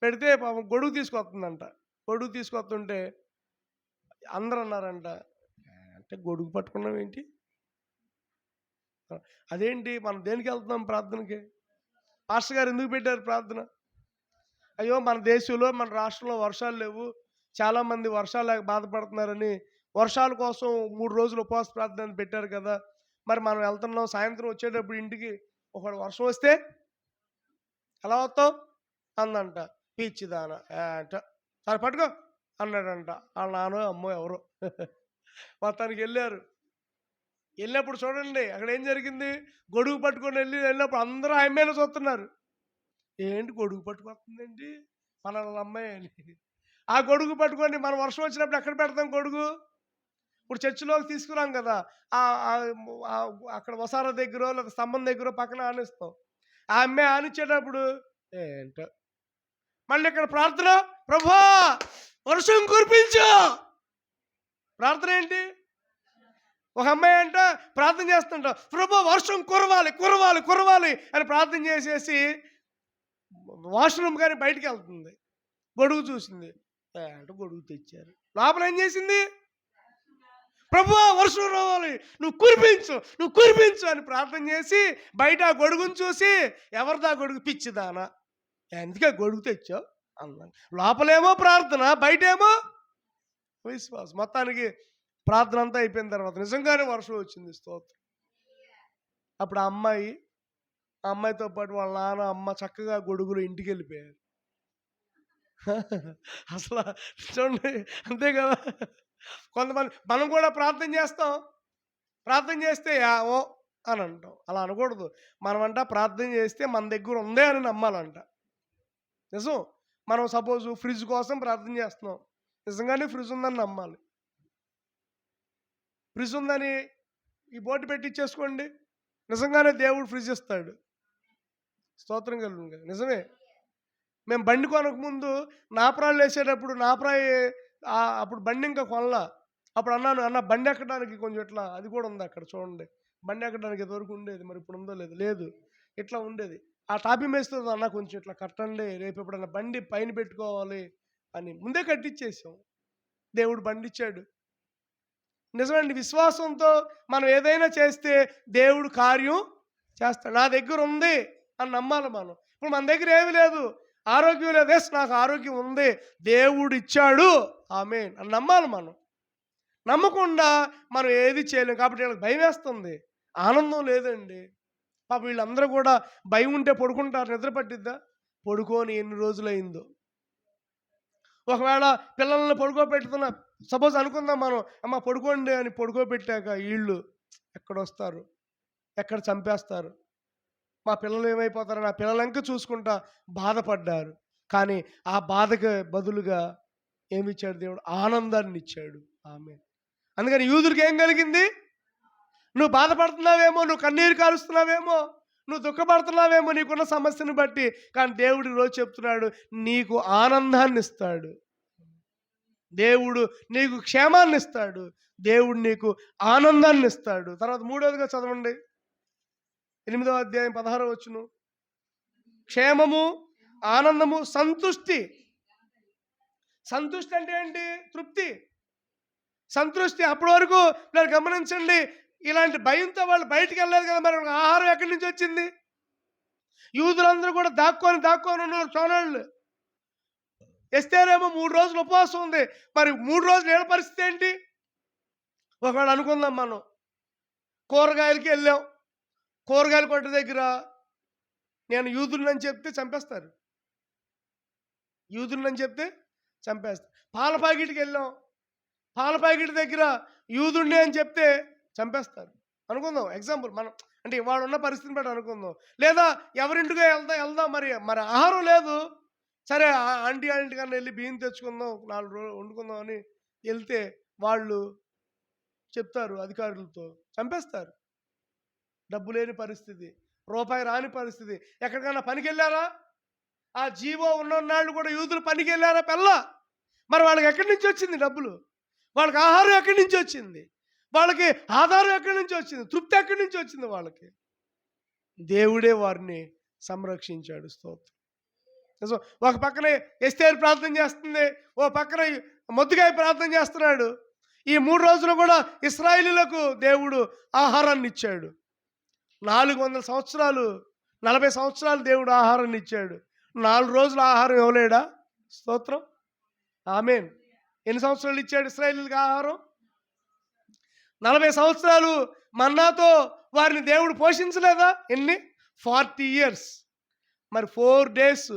పెడితే పాపం గొడుగు తీసుకొస్తుందంట. గొడుగు తీసుకొస్తుంటే అందరూ అన్నారంట, అంటే గొడుగు పట్టుకున్నాం ఏంటి? అదేంటి మనం దేనికి వెళ్తున్నాం ప్రార్థనకి? పాస్టర్ గారు ఎందుకు పెట్టారు ప్రార్థన? అయ్యో మన దేశంలో మన రాష్ట్రంలో వర్షాలు లేవు, చాలామంది వర్షాలు లేక బాధపడుతున్నారని వర్షాల కోసం 3 రోజులు ఉపవాస ప్రార్థన పెట్టారు కదా, మరి మనం వెళ్తున్నాం, సాయంత్రం వచ్చేటప్పుడు ఇంటికి ఒక వర్షం వస్తే ఎలా వస్తాం అందంట. పిచ్చిదాన అంట, సరే పట్టుకో అన్నాడంట. వాళ్ళ నాన్నో అమ్మో ఎవరో మొత్తానికి వెళ్ళినప్పుడు చూడండి అక్కడ ఏం జరిగింది. గొడుగు పట్టుకొని వెళ్ళినప్పుడు అందరూ అమ్మాయిని చూస్తున్నారు. ఏంటి గొడుగు పట్టుకొస్తుందండి పలానా అమ్మాయి అని. ఆ గొడుగు పట్టుకొని మనం వర్షం వచ్చినప్పుడు ఎక్కడ పెడతాం గొడుగు? ఇప్పుడు చర్చిలోకి తీసుకురాం కదా, అక్కడ వసార దగ్గర లేదా స్తంభం దగ్గర పక్కన ఆనిస్తాం. ఆ అమ్మాయి ఆనిచ్చేటప్పుడు ఏంటో మళ్ళీ ఇక్కడ ప్రార్థన, ప్రభువా వర్షం కురిపించు. ప్రార్థన ఏంటి? ఒక అమ్మాయి అంట ప్రార్థన చేస్తుంటా, ప్రభువా వర్షం కురవాలి అని ప్రార్థన చేసేసి వాష్రూమ్ కానీ బయటికి వెళ్తుంది. గొడుగు చూసింది, అంటే గొడుగు తెచ్చారు. లోపల ఏం చేసింది? ప్రభువా వర్షం రావాలి, నువ్వు కురిపించు అని ప్రార్థన చేసి బయట ఆ గొడుగును చూసి ఎవరిదా గొడుగు? పిచ్చిదానా, ఎందుకే గొడుగు తెచ్చావు అన్నాను. లోపలేమో ప్రార్థన, బయటేమో విశ్వాసం. మొత్తానికి ప్రార్థన అంతా అయిపోయిన తర్వాత నిజంగానే వర్షం వచ్చింది. స్తోత్రం. అప్పుడు ఆ అమ్మాయితో పాటు వాళ్ళ నాన్న అమ్మ చక్కగా గొడుగులు ఇంటికి వెళ్ళిపోయారు. అసలు చూడండి, అంతే కదా. కొంతమంది మనం కూడా ప్రార్థన చేస్తే ఓ అని అంటాం. అలా అనకూడదు. మనమంట ప్రార్థన చేస్తే మన దగ్గర ఉందే అని నమ్మాలంట. నిజం. మనం సపోజ్ ఫ్రిడ్జ్ కోసం ప్రార్థన చేస్తున్నాం, నిజంగానే ఫ్రిడ్జ్ ఉందని నమ్మాలి. ఫ్రిడ్జ్ ఉందని ఈ బోర్డు పెట్టించేసుకోండి, నిజంగానే దేవుడు ఫ్రిడ్జ్ ఇస్తాడు. స్తోత్రం కలుగును గాక. నిజమే. మేము బండి కొనకముందు నాపరాళ్ళు వేసేటప్పుడు నాపరాయి అప్పుడు బండి ఇంకా కొనలా. అప్పుడు అన్నాను, "అన్న బండి ఎక్కడానికి కొంచెం ఇట్లా" అది కూడా ఉంది అక్కడ చూడండి. బండి ఎక్కడానికి ఇదివరకు ఉండేది. మరి ఇప్పుడు ఉందో లేదు. లేదు. ఇట్లా ఉండేది. ఆ టాపీ మేస్తుంది, "అన్న కొంచెం ఇట్లా కట్టండి. రేపు ఎప్పుడన్నా బండి పైన పెట్టుకోవాలి" అని ముందే కట్టిచ్చేసాం. దేవుడు బండిచ్చాడు. నిజమండి. విశ్వాసంతో మనం ఏదైనా చేస్తే దేవుడు కార్యం చేస్తాడు. నా దగ్గర ఉంది అని నమ్మాలి మనం. ఇప్పుడు మన దగ్గర ఏమీ లేదు. ఆరోగ్యం లేదు. ఎస్ నాకు ఆరోగ్యం ఉంది. దేవుడు ఇచ్చాడు. ఆమేన్ అని నమ్మాలి మనం. నమ్మకుండా మనం ఏది చేయలేం. కాబట్టి వీళ్ళకి భయమేస్తుంది. ఆనందం లేదండి. పాపం వీళ్ళందరూ కూడా భయం ఉంటే పడుకుంటారు. నిద్ర పట్టిద్దా? పడుకోని ఎన్ని రోజులయిందో. ఒకవేళ పిల్లల్ని పడుకోబెట్టుతున్న సపోజ్ అనుకుందాం మనం, అమ్మ పడుకోండి అని పడుకోబెట్టాక ఈళ్ళు ఎక్కడొస్తారు? ఎక్కడ చంపేస్తారు? మా పిల్లలు ఏమైపోతారని ఆ పిల్లలంక చూసుకుంటా బాధపడ్డారు. కానీ ఆ బాధకు బదులుగా ఏమిచ్చాడు దేవుడు? ఆనందాన్నిచ్చాడు. ఆమేన్. అందుకని యూదులకి ఏం కలిగింది? నువ్వు బాధపడుతున్నావేమో, నువ్వు కన్నీరు కారుస్తున్నావేమో, నువ్వు దుఃఖపడుతున్నావేమో నీకున్న సమస్యను బట్టి. కానీ దేవుడు ఈరోజు చెప్తున్నాడు, నీకు ఆనందాన్ని ఇస్తాడు. దేవుడు నీకు క్షేమాన్ని ఇస్తాడు. దేవుడు నీకు ఆనందాన్ని ఇస్తాడు. తర్వాత మూడోదిగా చదవండి. 8వ అధ్యాయం 16వ వచనం. క్షేమము, ఆనందము, సంతుష్టి. సంతుష్టి అంటే ఏంటి? తృప్తి, సంతృష్టి. అప్పటి వరకు మీరు గమనించండి, ఇలాంటి భయంతో వాళ్ళు బయటికి వెళ్ళలేదు కదా. మరి ఆహారం ఎక్కడి నుంచి వచ్చింది? యూదులందరూ కూడా దాక్కొని ఉన్నారు చూడండి. ఎస్తేరేమో 3 రోజులు ఉపవాసం ఉంది. మరి 3 రోజులు ఏళ్ళ పరిస్థితి ఏంటి? ఒకవేళ అనుకుందాం మనం, కూరగాయలకి వెళ్ళాం. కూరగాయల కొట్టు దగ్గర నేను యూదులని చెప్తే చంపేస్తారు. యూదులని చెప్తే చంపేస్తారు. పాల ప్యాకెట్కి వెళ్ళాం. పాల ప్యాకెట్ దగ్గర యూదుండి అని చెప్తే చంపేస్తారు. అనుకుందాం ఎగ్జాంపుల్ మనం, అంటే ఇవాళ ఉన్న పరిస్థితిని బట్టి అనుకుందాం. లేదా ఎవరింటికో వెళ్దాం, మరి ఆహారం లేదు. సరే ఆంటీ కన్నా వెళ్ళి బియ్యం తెచ్చుకుందాం, 4 రోజులు వండుకుందాం అని వెళ్తే వాళ్ళు చెప్తారు అధికారులతో, చంపేస్తారు. డబ్బు లేని పరిస్థితి, రూపాయి రాని పరిస్థితి. ఎక్కడికైనా పనికి వెళ్ళారా? ఆ జీవో ఉన్ననాళ్ళు కూడా యూదులు పనికి వెళ్ళారా? మరి వాళ్ళకి ఎక్కడి నుంచి వచ్చింది డబ్బులు? వాళ్ళకి ఆహారం ఎక్కడి నుంచి వచ్చింది? వాళ్ళకి ఆధారం ఎక్కడి నుంచి వచ్చింది? తృప్తి ఎక్కడి నుంచి వచ్చింది వాళ్ళకి? దేవుడే వారిని సంరక్షించాడు. స్తోత్రం. ఒక పక్కన ఎస్తేరు ప్రార్థన చేస్తుంది, ఓ పక్కన మొద్దుకాయ ప్రార్థన చేస్తున్నాడు. ఈ 3 రోజులు కూడా ఇశ్రాయేలీయులకు దేవుడు ఆహారాన్ని ఇచ్చాడు. 400 సంవత్సరాలు, 40 సంవత్సరాలు దేవుడు ఆహారాన్ని ఇచ్చాడు. 4 రోజులు ఆహారం ఇవ్వలేడా? స్తోత్రం. ఆమేన్. ఎన్ని సంవత్సరాలు ఇచ్చాడు ఇశ్రాయేలీయులకు ఆహారం? 40 సంవత్సరాలు మన్నాతో వారిని దేవుడు పోషించలేదా? ఎన్ని? 40 ఇయర్స్. మరి 4 డేస్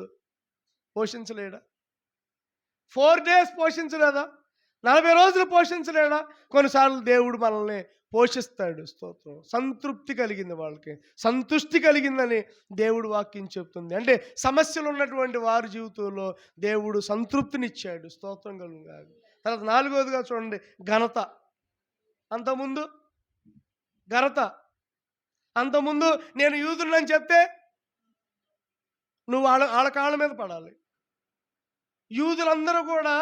పోషించలేడా? 4 డేస్ పోషించలేదా? 40 రోజులు పోషించలేడా? కొన్నిసార్లు దేవుడు మనల్ని పోషిస్తాడు. స్తోత్రం. సంతృప్తి కలిగింది వాళ్ళకి, సంతుష్టి కలిగిందని దేవుడు వాక్యం చెప్తుంది. అంటే సమస్యలు ఉన్నటువంటి వారి జీవితంలో దేవుడు సంతృప్తినిచ్చాడు. స్తోత్రం కలుగును గాక. తర్వాత 4వదిగా చూడండి, ఘనత. అంతకుముందు ఘనత. అంతకుముందు నేను యూదులని చెప్తే నువ్వు వాళ్ళ కాళ్ళ మీద పడాలి. యూదులందరూ కూడా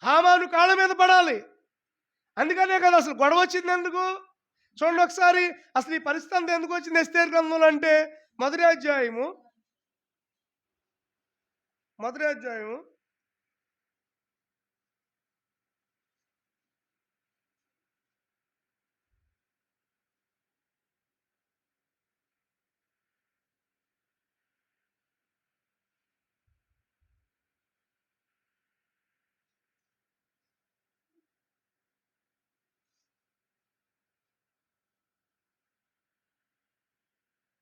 హామాను కాళ్ళ మీద పడాలి. అందుకనే కదా అసలు గొడవ వచ్చింది. ఎందుకు చూడండి ఒకసారి, అసలు ఈ పరిస్థితి అంతా ఎందుకు వచ్చింది ఎస్తేరు గ్రంథంలో అంటే, మొదటి అధ్యాయము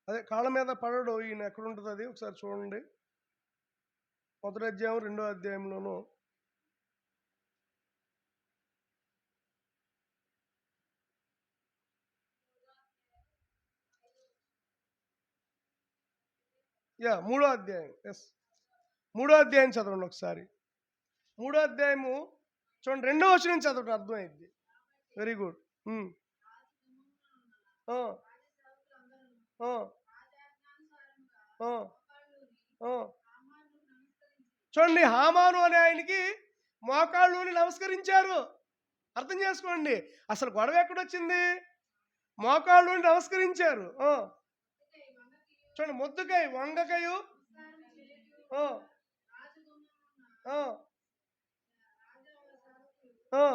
అదే కాళ్ళ మీద పడడు ఈయన. ఎక్కడ ఉంటుంది అది ఒకసారి చూడండి. మొదటి అధ్యాయం 2వ అధ్యాయంలోనూ మూడో అధ్యాయం. ఎస్, 3వ అధ్యాయం చదవండి ఒకసారి. 3వ అధ్యాయము చూడండి, 2వ వచనం చదవండి, అర్థమైంది. Very good. ఆ, ఆ. చూడండి, హామాను అనే ఆయనకి మోకాళ్ళుని నమస్కరించారు. అర్థం చేసుకోండి, అసలు గొడవ ఎక్కడొచ్చింది? మోకాళ్ళుని నమస్కరించారు. చూడండి, ముద్దుకాయ వంగకాయు, ఆ, ఆ, ఆ,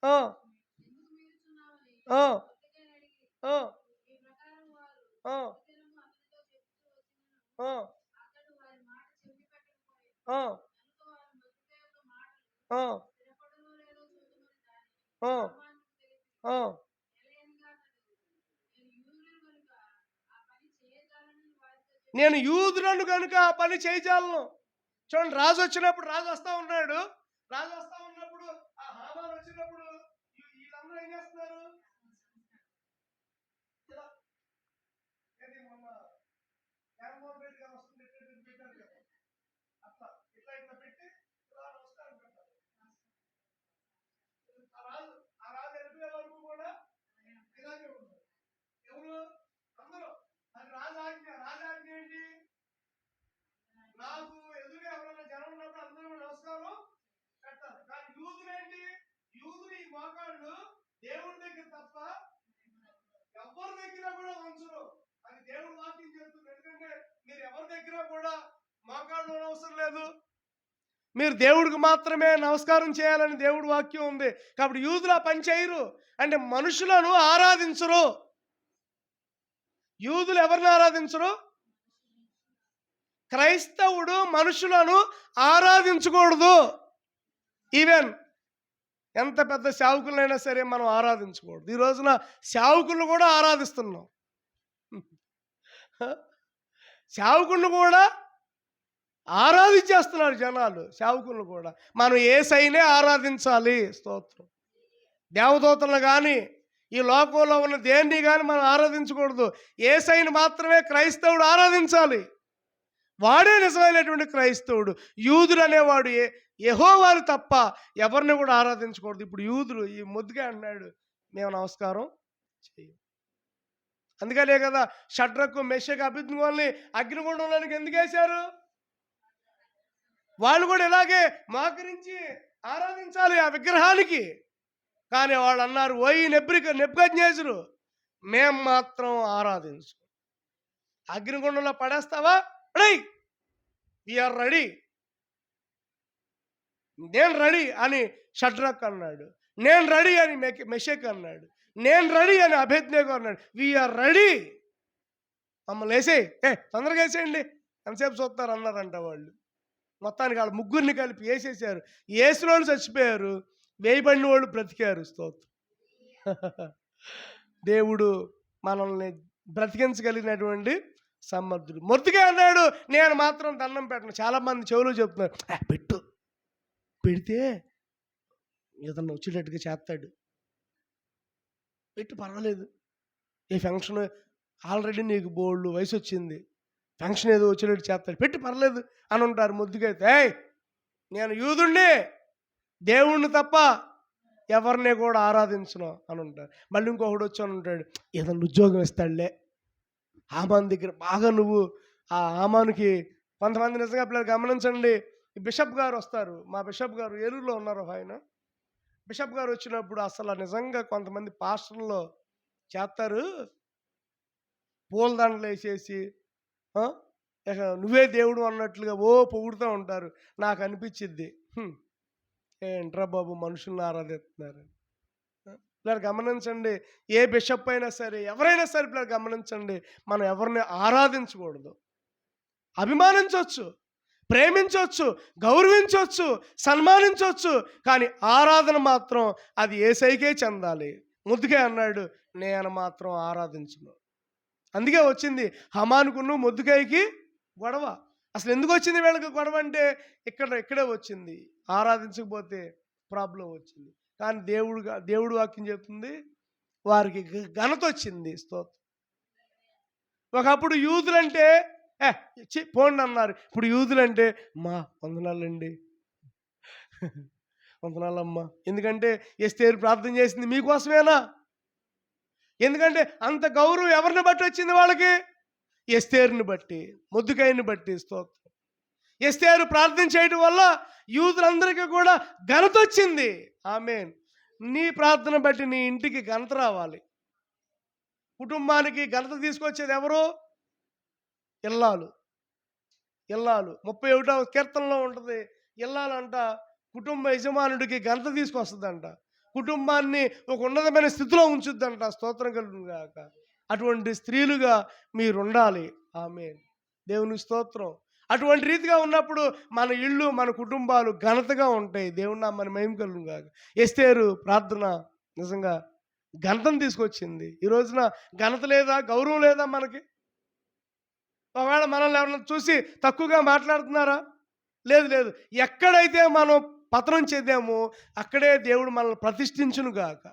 ఆ, ఆ, ఆ, ఆ, ఆ, ఆ, ఆ, ఆ, ఆ. నేను యూదులను కనుక ఆ పని చేయజాలను. చూడండి, రాజు వచ్చినప్పుడు, రాజు వస్తా ఉన్నాడు. రాజు వస్తా ఉన్నప్పుడు ఆ హామాను వచ్చినప్పుడు వీళ్ళందరూ ఏం చేస్తున్నారు? ఇలా, ఏది మొన్న జగన్మోహన్ రెడ్డి గారు వస్తుంది ఎట్లా పెట్టారు కదా, అట్లా ఇట్లా ఇట్లా పెట్టి ఇలా నమస్కారం పెట్టారు. ఆ రాజు వెళ్ళిపోయే వరకు కూడా ఇలాగే ఉన్నారు. ఎవరు? అందరూ. అది రాజాజ్ఞ ఏంటి? నాకు ఎదురుగా ఎవరైనా జనం ఉన్నప్పుడు అందరూ నమస్కారం పెట్టాలి. కానీ యూదులేంటి? యూదులు ఈ మోకాళ్ళు దేవుడి దగ్గర తప్ప ఎవరి దగ్గర కూడా వంచరు. అది దేవుడు వాక్యం చెప్తుంది. ఎందుకంటే మీరు ఎవరి దగ్గర కూడా మోకాళ్ళు అవసరం లేదు, మీరు దేవుడికి మాత్రమే నమస్కారం చేయాలని దేవుడి వాక్యం ఉంది. కాబట్టి యూదులు ఆ పని చేయరు. అంటే మనుషులను ఆరాధించరు. యూదులు ఎవరిని ఆరాధించరు? క్రైస్తవుడు మనుషులను ఆరాధించకూడదు. ఈవెన్ ఎంత పెద్ద సేవకులైనా సరే మనం ఆరాధించకూడదు. ఈ రోజున సేవకులను కూడా ఆరాధిస్తున్నాం. సేవకులను కూడా ఆరాధించేస్తున్నారు జనాలు. సేవకులను కూడా మనం యేసయ్యనే ఆరాధించాలి. స్తోత్రం. దేవదూతలను కానీ ఈ లోకంలో ఉన్న దేన్ని కానీ మనం ఆరాధించకూడదు. యేసయ్యని మాత్రమే క్రైస్తవుడు ఆరాధించాలి. వాడే నిజమైనటువంటి క్రైస్తవుడు. యూదుడు అనేవాడు యెహోవాను తప్ప ఎవరిని కూడా ఆరాధించకూడదు. ఇప్పుడు యూదులు ఈ ముద్దుగా అన్నాడు, మేము నమస్కారం చెయ్యం. అందుకనే కదా షడ్రకు మెషకు అబేద్నెగోల్ని అగ్నిగుండంలోనికి ఎందుకు వేశారు? వాళ్ళు కూడా ఇలాగే మోకరించి ఆరాధించాలి ఆ విగ్రహానికి. కానీ వాళ్ళు అన్నారు, ఓయి నెబుకద్నెజరు, మేం మాత్రం ఆరాధించు. అగ్నిగుండంలో పడేస్తావా? వీఆర్ రెడీ, నేను రెడీ అని షడ్రక్ అన్నాడు. నేను రెడీ అని మెషక్ అన్నాడు. నేను రెడీ అని అబేద్నెగో అన్నాడు. వీఆర్ రెడీ, మమ్మల్ని వేసేయి, తొందరగా వేసేయండి, ఎంతసేపు చూస్తారు అన్నారంట వాళ్ళు. మొత్తానికి వాళ్ళు ముగ్గురిని కలిపి వేసేసారు. యేసులోని చచ్చిపోయారు, వేయబడిన వాళ్ళు బ్రతికారు. స్తోత్రం. దేవుడు మనల్ని బ్రతికించగలిగినటువంటి సమర్థుడు. మొద్దుగా అన్నాడు, నేను మాత్రం దండం పెట్టను. చాలామంది చెవులు చెప్తున్నారు, పెట్టు, పెడితే ఏదన్నా వచ్చేటట్టుగా చేస్తాడు, పెట్టు పర్వాలేదు, ఏ ఫంక్షన్ ఆల్రెడీ నీకు బోల్డ్ వయసు వచ్చింది, ఫంక్షన్ ఏదో వచ్చేటట్టు చేస్తాడు, పెట్టి పర్లేదు అని ఉంటారు. ముద్దుగా అయితే నేను యూదుణ్ణి, దేవుణ్ణి తప్ప ఎవరిని కూడా ఆరాధించను అని ఉంటారు. మళ్ళీ ఇంకొకడు వచ్చి ఉంటాడు, ఏదన్నా ఉద్యోగం ఇస్తాడులే, హామాన్ దగ్గర బాగా నువ్వు ఆ హామానికి. కొంతమంది నిజంగా పిల్లలు గమనించండి, బిషప్ గారు వస్తారు. మా బిషప్ గారు ఏలూరులో ఉన్నారు. ఆయన బిషప్ గారు వచ్చినప్పుడు అసలు నిజంగా కొంతమంది పాస్టర్లో చేస్తారు, పూలదండలు వేసేసి నువ్వే దేవుడు అన్నట్లుగా పొగుడుతూ ఉంటారు. నాకు అనిపించిద్ది, ఏంట్రా బాబు మనుషుల్ని ఆరాధిస్తున్నారు. పిల్లలు గమనించండి, ఏ బిషప్ అయినా సరే ఎవరైనా సరే పిల్లలు గమనించండి, మనం ఎవరిని ఆరాధించకూడదు. అభిమానించవచ్చు, ప్రేమించవచ్చు, గౌరవించవచ్చు, సన్మానించవచ్చు, కానీ ఆరాధన మాత్రం అది యేసయ్యకే చెందాలి. ముద్దుగా అన్నాడు, నేను మాత్రం ఆరాధించను. అందుకే వచ్చింది హమానుకును ముద్దుకాయకి గొడవ. అసలు ఎందుకు వచ్చింది వీళ్ళకి గొడవ అంటే ఇక్కడే వచ్చింది. ఆరాధించకపోతే ప్రాబ్లం వచ్చింది. కానీ దేవుడు వాక్యం చెప్తుంది, వారికి ఘనత వచ్చింది. స్తోత్రం. ఒకప్పుడు యూదులంటే పోండి అన్నారు. ఇప్పుడు యూదులంటే మా వందనాలండి, వందనాలమ్మా. ఎందుకంటే ఎస్తేరు ప్రార్థన చేసింది మీకోసమేనా? ఎందుకంటే అంత గౌరవం ఎవరిని బట్టి వచ్చింది వాళ్ళకి? ఎస్తేరుని బట్టి, మొర్దెకైని బట్టి స్తోత్రం. ఎస్తేరు ప్రార్థన చేయడం వల్ల యూదులందరికీ కూడా ఘనత వచ్చింది. ఆమేన్. నీ ప్రార్థన బట్టి నీ ఇంటికి ఘనత రావాలి. కుటుంబానికి ఘనత తీసుకొచ్చేది ఎవరు? ఇల్లాలు. 31వ కీర్తనలో ఉంటుంది. ఇల్లాలంట కుటుంబ యజమానుడికి ఘనత తీసుకొస్తుందంట. కుటుంబాన్ని ఒక ఉన్నతమైన స్థితిలో ఉంచుద్దంట. స్తోత్రం కలుగును గాక. అటువంటి స్త్రీలుగా మీరు ఉండాలి. ఆమేన్. దేవునికి స్తోత్రం. అటువంటి రీతిగా ఉన్నప్పుడు మన ఇళ్ళు, మన కుటుంబాలు ఘనతగా ఉంటాయి. దేవుని నామమున మహిమ కలుగును గాక. ఎస్తేరు ప్రార్థన నిజంగా ఘనతను తీసుకొచ్చింది. ఈ రోజున ఘనత లేదా, గౌరవం లేదా మనకి? ఒకవేళ మనల్ని ఎవరైనా చూసి తక్కువగా మాట్లాడుతున్నారా? లేదు. ఎక్కడైతే మనం పతనం చెందామో అక్కడే దేవుడు మనల్ని ప్రతిష్ఠించును గాక.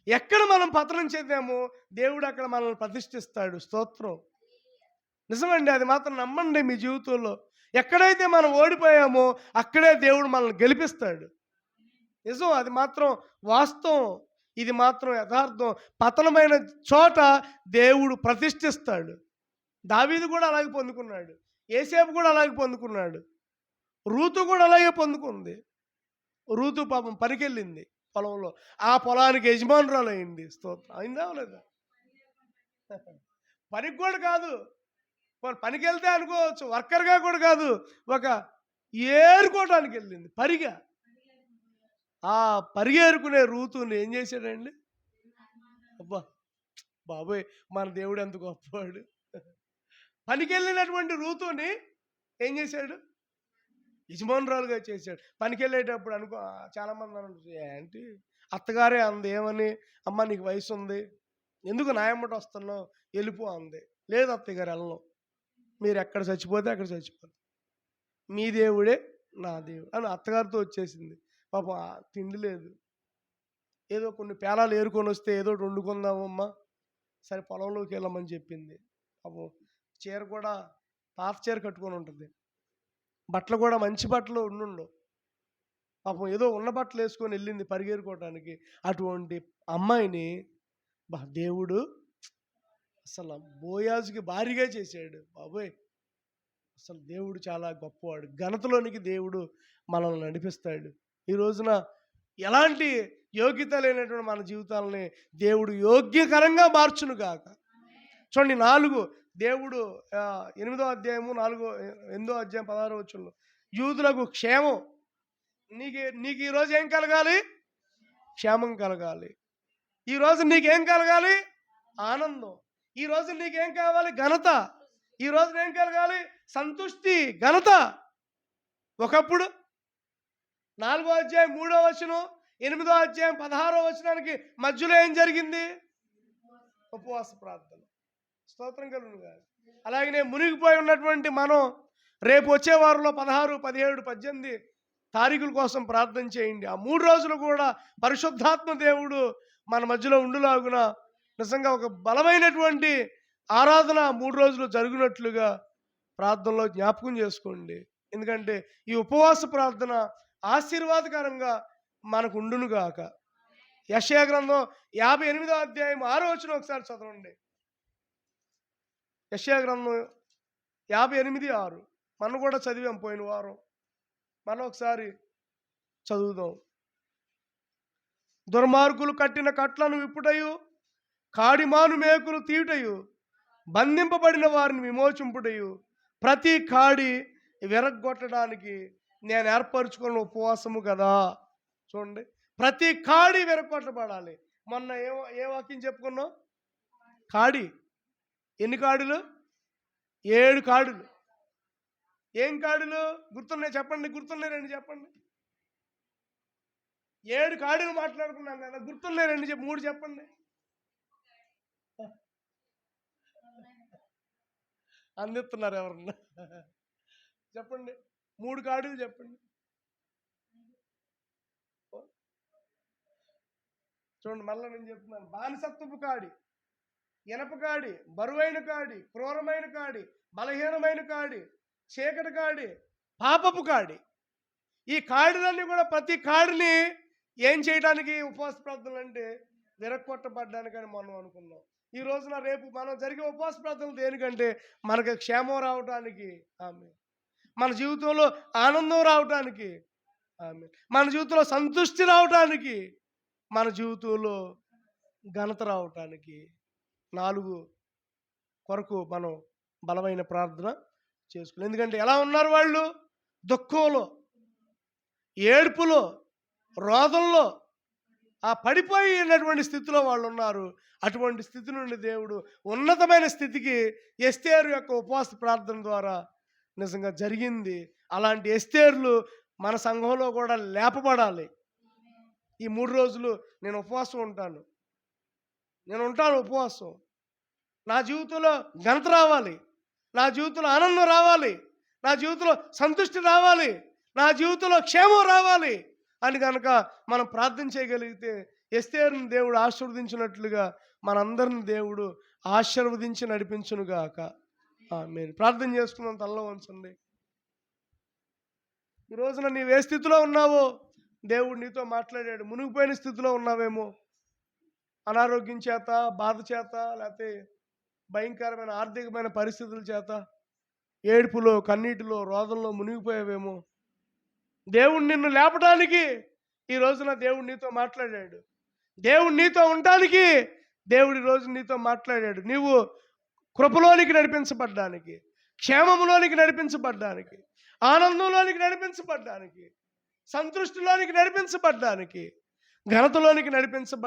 ఎక్కడ మనం పతనం చెందామో దేవుడు అక్కడ మనల్ని ప్రతిష్ఠిస్తాడు. స్తోత్రం. నిజమండి, అది మాత్రం నమ్మండి మీ జీవితంలో. ఎక్కడైతే మనం ఓడిపోయామో అక్కడే దేవుడు మనల్ని గెలిపిస్తాడు. నిజం, అది మాత్రం వాస్తవం. ఇది మాత్రం యథార్థం. పతనమైన చోట దేవుడు ప్రతిష్ఠిస్తాడు. దావీదు కూడా అలాగే పొందుకున్నాడు. యేసేపు కూడా అలాగే పొందుకున్నాడు. రూతు కూడా అలాగే పొందుకుంది. రూతు పాపం పనికెళ్ళింది పొలంలో. ఆ పొలానికి యజమానురాలు అయింది. స్తోత్రం. అయిందా లేదా? పనికి కూడా కాదు, పనికి వెళ్తే అనుకోవచ్చు, వర్కర్గా కూడా కాదు, ఒక ఏరుకోవటానికి వెళ్ళింది. ఆ పరిగేరుకునే రూతుని ఏం చేశాడండి? అబ్బా బాబోయ్, మన దేవుడు ఎంత గొప్పవాడు. పనికెళ్ళినటువంటి రూతుని ఏం చేశాడు? యజమానురాలుగా చేశాడు. పనికెళ్ళేటప్పుడు చాలామంది అనుకుంటారు, ఏంటి అత్తగారే అంది ఏమని, అమ్మ నీకు వయసు ఉంది, ఎందుకు నాయమ్మట వస్తున్నావు, వెళ్ళిపో అంది. లేదు అత్తయ్య గారు, వెళ్ళను, మీరు ఎక్కడ చచ్చిపోతే అక్కడ చచ్చిపోతే, మీ దేవుడే నా దేవుడు అని అత్తగారితో వచ్చేసింది. పాపం తిండి లేదు, ఏదో కొన్ని పేలాలు ఏరుకొని వస్తే ఏదో వండుకుందామమ్మా, సరే పొలంలోకి వెళ్ళమని చెప్పింది. పాపం చీర కూడా పాత చీర కట్టుకొని ఉంటుంది, బట్టలు కూడా మంచి బట్టలు ఉండుండవు. పాపం ఏదో ఉన్న బట్టలు వేసుకొని వెళ్ళింది పరిగెరుకోవటానికి. అటువంటి అమ్మాయిని దేవుడు అసలు బోయాజుకి భారీగా చేశాడు. బాబోయ్, అసలు దేవుడు చాలా గొప్పవాడు. ఘనతలోనికి దేవుడు మనల్ని నడిపిస్తాడు. ఈ రోజున ఎలాంటి యోగ్యత లేనటువంటి మన జీవితాలని దేవుడు యోగ్యకరంగా మార్చును గాక. చూడండి 4 దేవుడు 8వ అధ్యాయము 8వ అధ్యాయం 16వ వచనంలో యూదులకు క్షేమం. నీకు ఈరోజు ఏం కలగాలి? క్షేమం కలగాలి. ఈరోజు నీకేం కలగాలి? ఆనందం. ఈరోజు నీకేం కావాలి? ఘనత. ఈరోజు ఏం కలగాలి? సంతుష్టి, ఘనత. ఒకప్పుడు 4వ అధ్యాయం 3వ వచనం, 8వ అధ్యాయం 16వ వచనానికి మధ్యలో ఏం జరిగింది? ఉపవాస ప్రార్థన. స్తోత్రం కలుగును గాక. అలాగనే మునిగిపోయి ఉన్నటువంటి మనం రేపు వచ్చే వారంలో 16, 17, 18 తారీఖుల కోసం ప్రార్థన చేయండి. ఆ 3 రోజులు కూడా పరిశుద్ధాత్మ దేవుడు మన మధ్యలో ఉండులాగున నిజంగా ఒక బలమైనటువంటి ఆరాధన 3 రోజులు జరుగునట్లుగా ప్రార్థనలో జ్ఞాపకం చేసుకోండి. ఎందుకంటే ఈ ఉపవాస ప్రార్థన ఆశీర్వాదకరంగా మనకు ఉండునుగాక. యెషయా గ్రంథం 58వ అధ్యాయం 6వ వచనం ఒకసారి చదవండి. యెషయా గ్రంథం 58:6 మనం కూడా చదివాం పోయిన వారం, మనం ఒకసారి చదువుదాం. దుర్మార్గులు కట్టిన కట్లను విప్పుటయు, కాడిమాను మేకులు తీయుటయు, బంధింపబడిన వారిని విమోచింపుటయు, ప్రతి కాడి విరగ్గొట్టడానికి నేను ఏర్పరచుకున్న ఉపవాసము కదా. చూడండి, ప్రతి కాడి విరగొట్టబడాలి. మొన్న ఏ వాక్యం చెప్పుకున్నాం? కాడి. ఎన్ని కాడులు? 7 కాడులు. ఏం కాడులు గుర్తున్నాయి చెప్పండి? గుర్తున్నాయి రండి చెప్పండి. 7 కాడులు మాట్లాడుకున్నాం కదా, గుర్తున్నాయి రండి 3 చెప్పండి. అందిస్తున్నారు ఎవరన్నా? చెప్పండి, 3 కాడులు చెప్పండి. చూడండి, మళ్ళీ నేను చెప్తున్నాను. బానిసత్వపు కాడి, ఇనప కాడి, బరువైన కాడి, క్రూరమైన కాడి, బలహీనమైన కాడి, చీకటి కాడి, పాపపు కాడి. ఈ కాడులన్నీ కూడా ప్రతి కాడిని ఏం చేయడానికి ఉపవాస ప్రార్థనలు అంటే విరక్కొట్టబడ్డానికని మనం అనుకున్నాం. ఈ రోజున రేపు మనం జరిగే ఉపవాస ప్రార్థనలు దేనికంటే మనకు క్షేమం రావటానికి, ఆమె మన జీవితంలో ఆనందం రావటానికి, ఆమె మన జీవితంలో సంతృష్టి రావటానికి, మన జీవితంలో ఘనత రావటానికి 4 కొరకు మనం బలమైన ప్రార్థన చేసుకోవాలి. ఎందుకంటే ఎలా ఉన్నారు వాళ్ళు? దుఃఖంలో, ఏడుపులో, రోదంలో, ఆ పడిపోయినటువంటి స్థితిలో వాళ్ళు ఉన్నారు. అటువంటి స్థితి నుండి దేవుడు ఉన్నతమైన స్థితికి ఎస్తేరు యొక్క ఉపవాస ప్రార్థన ద్వారా నిజంగా జరిగింది. అలాంటి ఎస్తేర్లు మన సంఘంలో కూడా లేపబడాలి. ఈ 3 రోజులు నేను ఉపవాసం ఉంటాను, నేను ఉంటాను ఉపవాసం. నా జీవితంలో ఘనత రావాలి, నా జీవితంలో ఆనందం రావాలి, నా జీవితంలో సంతృష్టి రావాలి, నా జీవితంలో క్షేమం రావాలి అని కనుక మనం ప్రార్థన చేయగలిగితే ఎస్తేరుని దేవుడు ఆశీర్వదించినట్లుగా మనందరిని దేవుడు ఆశీర్వదించి నడిపించునుగాక. ఆమేన్. ప్రార్థన చేసుకుందాం. తలలో ఉంచండి. ఈ రోజున నీవు ఏ స్థితిలో ఉన్నావో దేవుడు నీతో మాట్లాడాడు. మునిగిపోయిన స్థితిలో ఉన్నావేమో, అనారోగ్యం చేత, బాధ చేత, లేకపోతే భయంకరమైన ఆర్థికమైన పరిస్థితుల చేత, ఏడుపులో, కన్నీటిలో, రోదంలో మునిగిపోయావేమో. దేవుడు నిన్ను లేపడానికి ఈ రోజున దేవుడు నీతో మాట్లాడాడు. దేవుడు నీతో ఉండడానికి దేవుడు ఈ రోజు నీతో మాట్లాడాడు. నీవు కృపలోనికి నడిపించబడ్డానికి, క్షేమములోనికి నడిపించబడ్డానికి, ఆనందంలోనికి నడిపించబడ్డానికి, సంతృష్టిలోనికి నడిపించబడ్డానికి, ఘనతలోనికి నడిపించబడ్డానికి